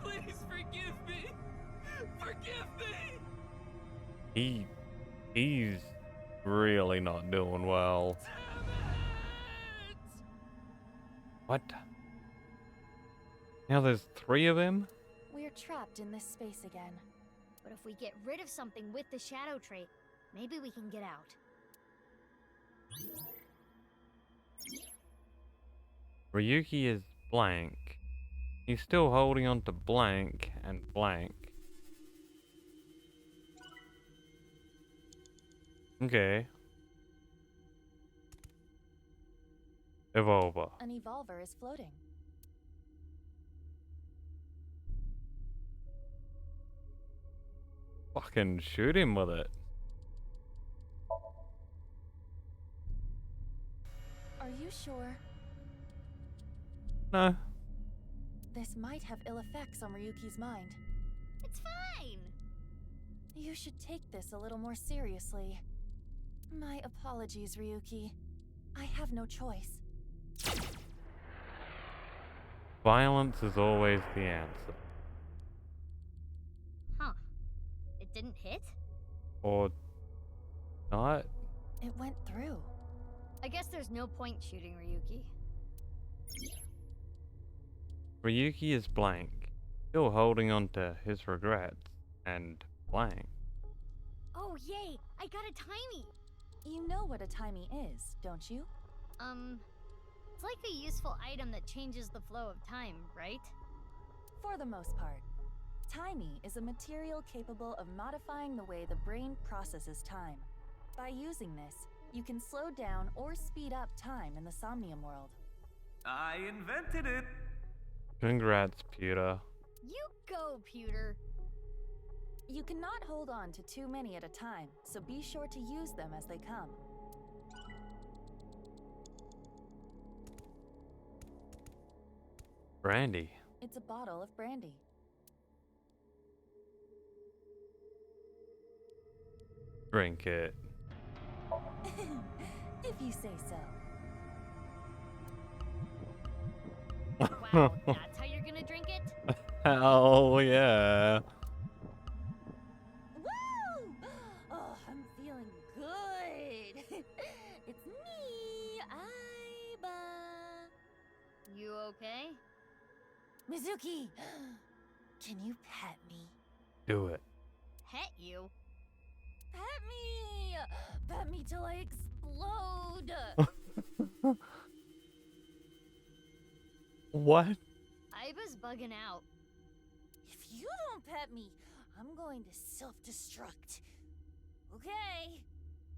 Please forgive me. Forgive me. He's really not doing well. Damn it! What? Now there's 3 of him? We're trapped in this space again. But if we get rid of something with the shadow trait, maybe we can get out. Ryuki is blank. He's still holding on to blank and blank. Okay. Evolver. An evolver is floating. Fucking shoot him with it. Are you sure? No. This might have ill effects on Ryuki's mind. It's fine! You should take this a little more seriously. My apologies, Ryuki. I have no choice. Violence is always the answer. Huh. It didn't hit? Or not? It went through. I guess there's no point shooting Ryuki. Ryuki is blank, still holding on to his regrets, and blank. Oh, yay! I got a timey! You know what a timey is, don't you? It's like a useful item that changes the flow of time, right? For the most part. Timey is a material capable of modifying the way the brain processes time. By using this, you can slow down or speed up time in the Somnium world. I invented it! Congrats, Pewter. You go, Pewter! You cannot hold on to too many at a time, so be sure to use them as they come. Brandy. It's a bottle of brandy. Drink it. If you say so. Wow, that's how you're gonna drink it? Oh, yeah. Woo! Oh, I'm feeling good. It's me, Aiba. You okay? Mizuki, can you pet me? Do it. Pet you? Pet me! Pet me till I explode! What? Iba's bugging out. If you don't pet me, I'm going to self-destruct. Okay.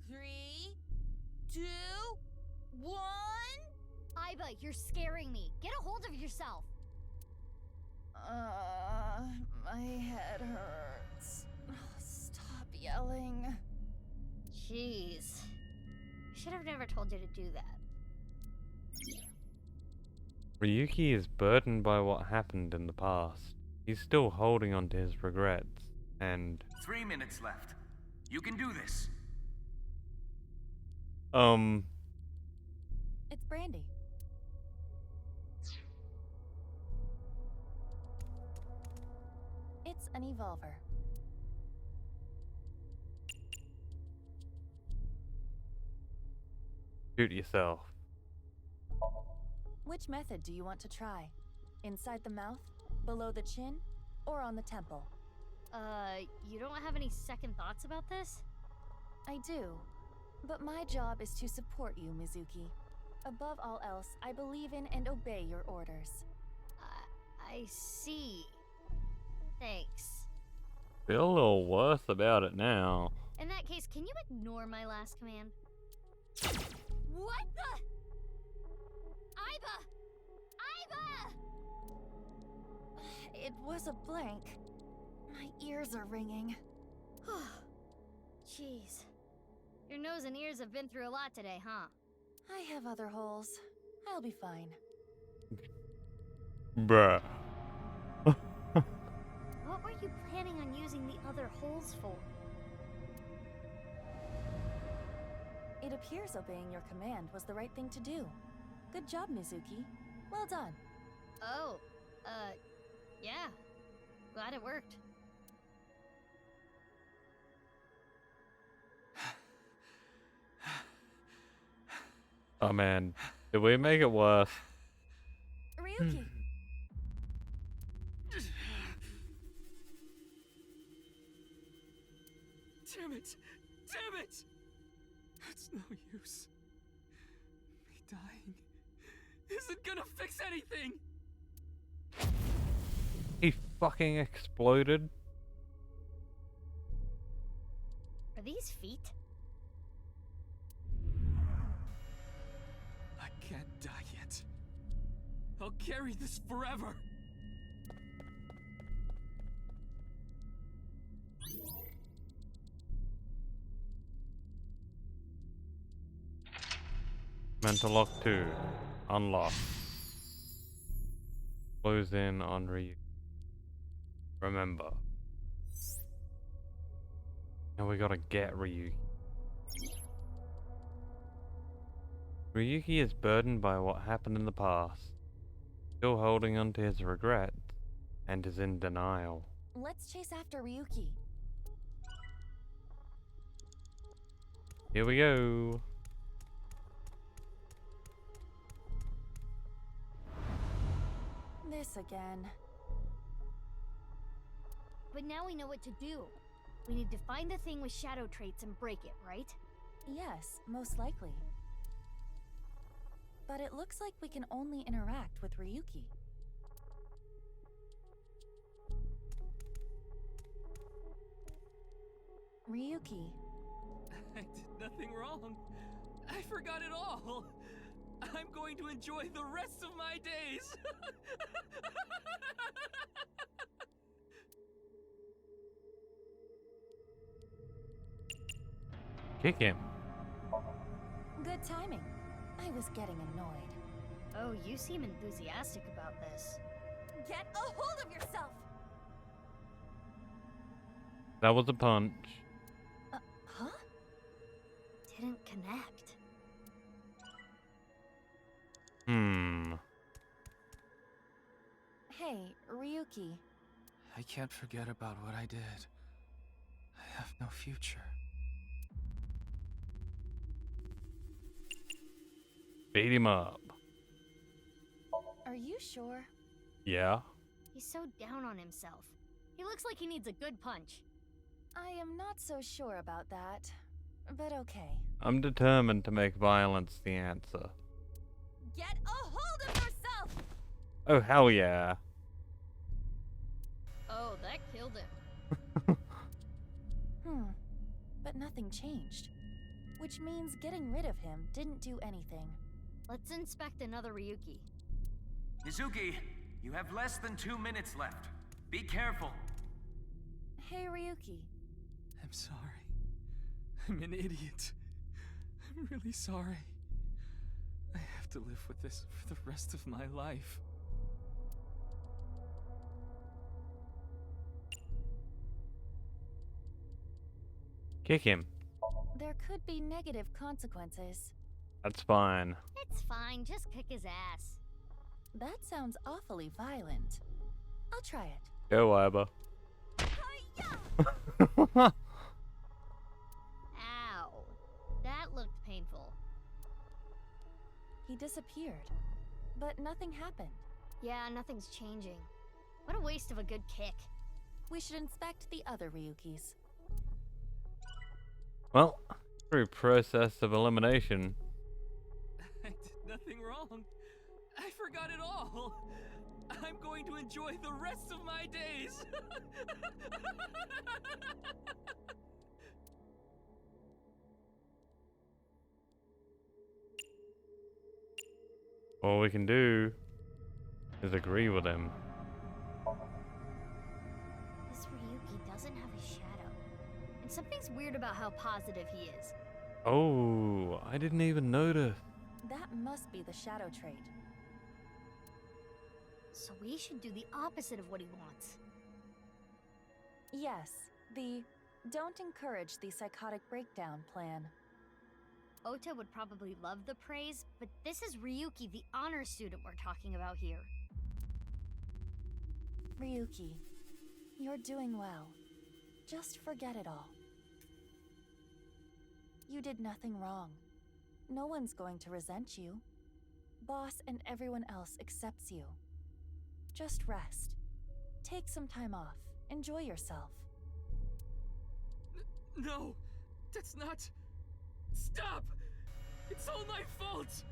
3, 2, 1. Iba, you're scaring me. Get a hold of yourself. My head hurts. Stop yelling. Jeez. I should have never told you to do that. Ryuki is burdened by what happened in the past. He's still holding on to his regrets, and 3 minutes left. You can do this. It's Brandy. It's an evolver. shoot yourself. Which method do you want to try? Inside the mouth, below the chin, or on the temple? You don't have any second thoughts about this? I do. But my job is to support you, Mizuki. Above all else, I believe in and obey your orders. I see. Thanks. Feel a little worse about it now. In that case, can you ignore my last command? What the? Iba! Iba! It was a blank. My ears are ringing. Jeez. Your nose and ears have been through a lot today, huh? I have other holes. I'll be fine. Bruh. What were you planning on using the other holes for? It appears obeying your command was the right thing to do. Good job, Mizuki. Well done. Oh, yeah. Glad it worked. Oh man, did we make it worse? Ryuki! Damn it! Damn it! It's no use. Me dying isn't gonna fix anything! He fucking exploded. Are these feet? I can't die yet. I'll carry this forever. Mental lock 2. Unlock. Close in on Ryuki. Remember. Now we gotta get Ryuki. Ryuki is burdened by what happened in the past, still holding on to his regrets, and is in denial. Let's chase after Ryuki. Here we go. This again. But now we know what to do. We need to find the thing with shadow traits and break it, right? Yes, most likely. But it looks like we can only interact with Ryuki. Ryuki. I did nothing wrong. I forgot it all. I'm going to enjoy the rest of my days. Kick him. Good timing. I was getting annoyed. Oh, you seem enthusiastic about this. Get a hold of yourself! That was a punch. Huh? Didn't connect. Hey, Ryuki. I can't forget about what I did. I have no future. Beat him up. Are you sure? Yeah. He's so down on himself. He looks like he needs a good punch. I am not so sure about that, but okay. I'm determined to make violence the answer. Get a hold of yourself! Oh, hell yeah. Oh, that killed him. But nothing changed. Which means getting rid of him didn't do anything. Let's inspect another Ryuki. Mizuki, you have less than 2 minutes left. Be careful. Hey, Ryuki. I'm sorry. I'm an idiot. I'm really sorry. I have to live with this for the rest of my life. Kick him. There could be negative consequences. That's fine. It's fine, just kick his ass. That sounds awfully violent. I'll try it. Go, Iba. Ow. That looked painful. He disappeared, but nothing happened. Yeah, nothing's changing. What a waste of a good kick. We should inspect the other Ryukis. Well, through process of elimination. I did nothing wrong. I forgot it all. I'm going to enjoy the rest of my days. All we can do is agree with him. This Ryuki doesn't have a shadow. And something's weird about how positive he is. Oh, I didn't even notice. That must be the shadow trait. So we should do the opposite of what he wants. Yes, the don't encourage the psychotic breakdown plan. Ota would probably love the praise, but this is Ryuki, the honor student we're talking about here. Ryuki, you're doing well. Just forget it all. You did nothing wrong. No one's going to resent you. Boss and everyone else accepts you. Just rest. Take some time off. Enjoy yourself. No, that's not... Stop! It's all my fault!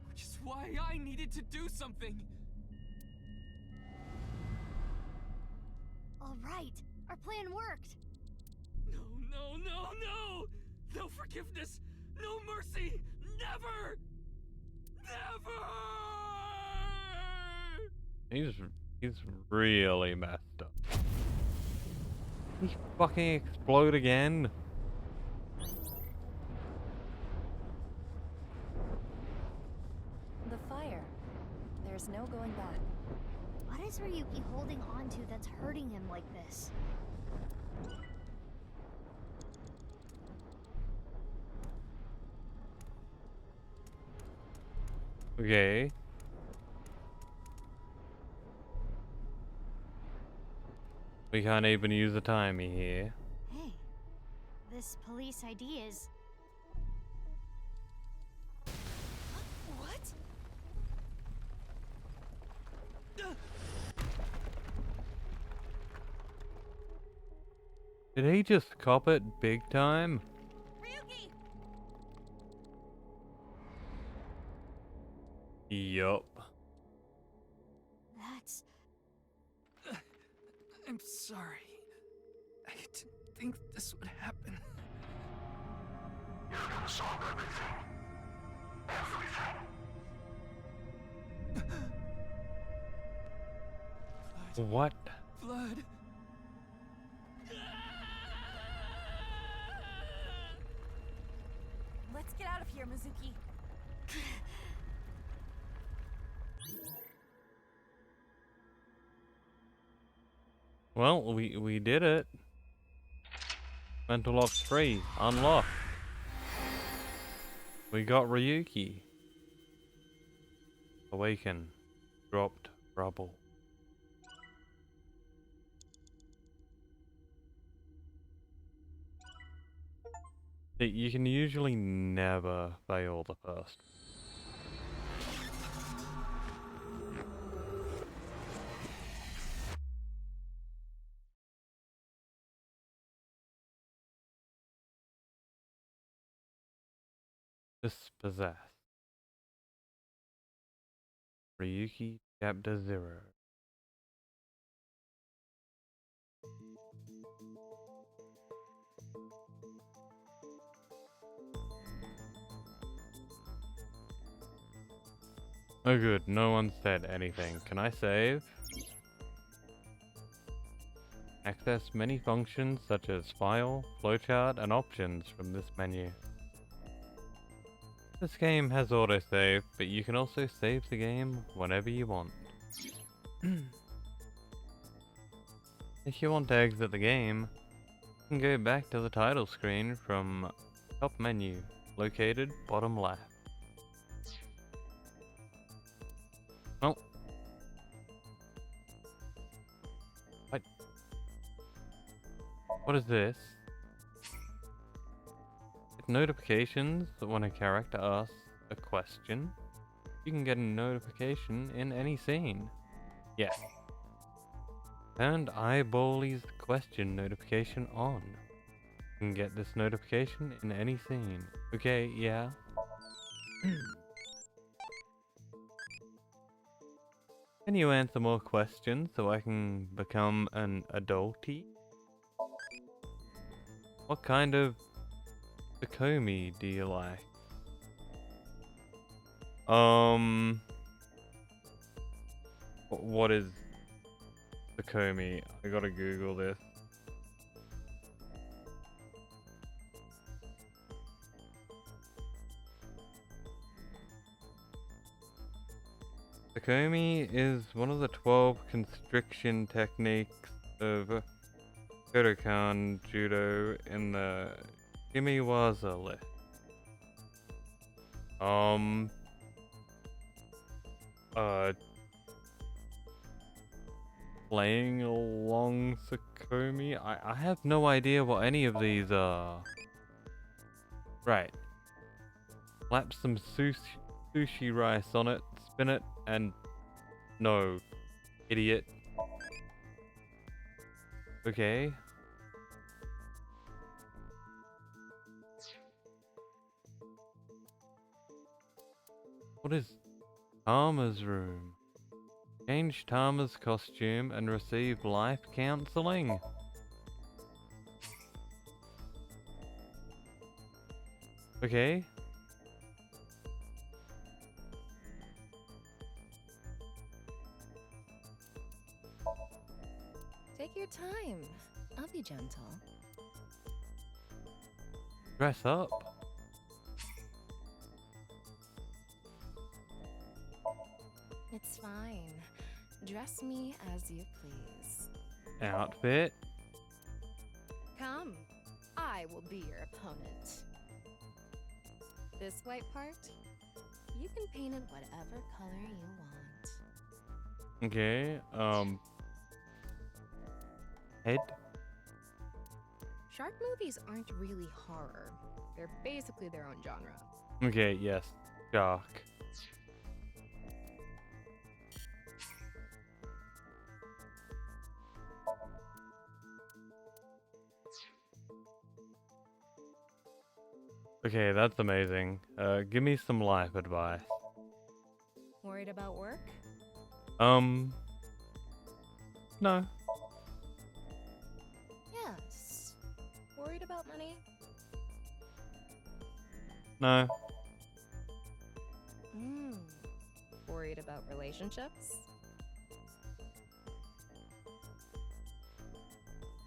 Which is why I needed to do something. All right, our plan worked. No, no, no, no! No forgiveness! No mercy! Never! Never! He's really messed up. He fucking explode again. The fire. There's no going back. What is Ryuki holding on to that's hurting him like this? Okay. We can't even use the timey here. Hey, this police ID is... What? Did he just cop it big time? Ryuki! Yup. That's... I'm sorry. I didn't think this would happen. You're gonna solve everything. Everything. What? Blood. Let's get out of here, Mizuki. Well, we did it. Mental lock 3 unlocked. We got Ryuki. Awaken. Dropped rubble. You can usually never fail the first. Dispossess. Ryuki Chapter 0. Oh good, no one said anything. Can I save? Access many functions such as file, flowchart, and options from this menu. This game has autosave, but you can also save the game whenever you want. If you want to exit the game, you can go back to the title screen from top menu, located bottom left. Oh. What is this? Get notifications when a character asks a question. You can get a notification in any scene. Yes. Turned Eyebally's question notification on. You can get this notification in any scene. Okay, yeah. Can you answer more questions so I can become an adultie? What kind of Takomi do you like? What is Takomi? I gotta Google this. Takomi is one of the 12 constriction techniques of Kodokan Judo in the Shimiwaza list. Playing along Takomi? I have no idea what any of these are. Right. Slap some sushi rice on it, spin it, and... No. Idiot. Okay. What is Tama's room? Change Tama's costume and receive life counseling. Okay. Take your time. I'll be gentle. Dress up. It's fine. Dress me as you please. Outfit. Come. I will be your opponent. This white part, you can paint it whatever color you want. Okay, head. Shark movies aren't really horror. They're basically their own genre. Okay, yes. Shark. Okay, that's amazing. Give me some life advice. Worried about work? No. Yes. Worried about money? No. Worried about relationships?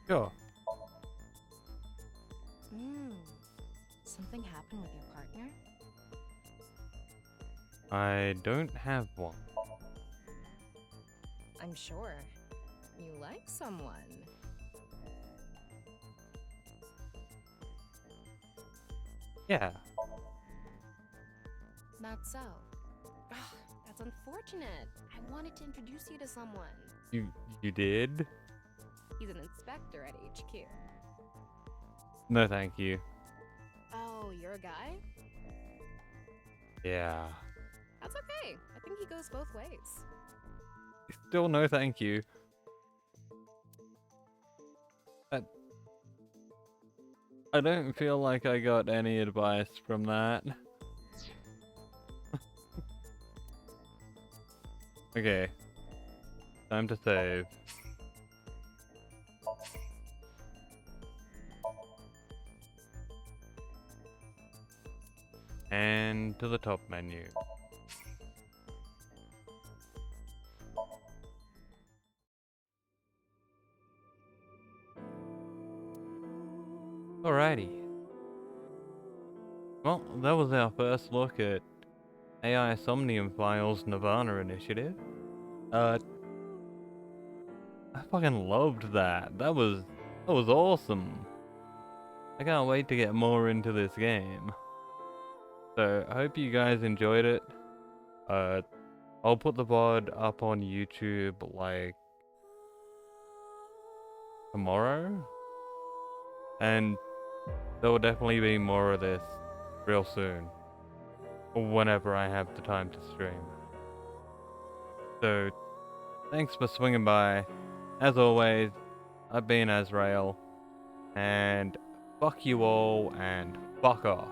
Sure. Something happened with your partner? I don't have one. I'm sure. You like someone. Yeah. Not so. Ugh, that's unfortunate. I wanted to introduce you to someone. You did? He's an inspector at HQ. No, thank you. Oh, you're a guy? Yeah. That's okay. I think he goes both ways. Still no, thank you. I don't feel like I got any advice from that. Okay. Time to save. And to the top menu. Alrighty. Well, that was our first look at AI Somnium Files Nirvana initiative. I fucking loved that. That was awesome. I can't wait to get more into this game. So I hope you guys enjoyed it. I'll put the VOD up on YouTube like tomorrow, and there will definitely be more of this real soon, whenever I have the time to stream. So thanks for swinging by. As always, I've been Azrael, and fuck you all and fuck off.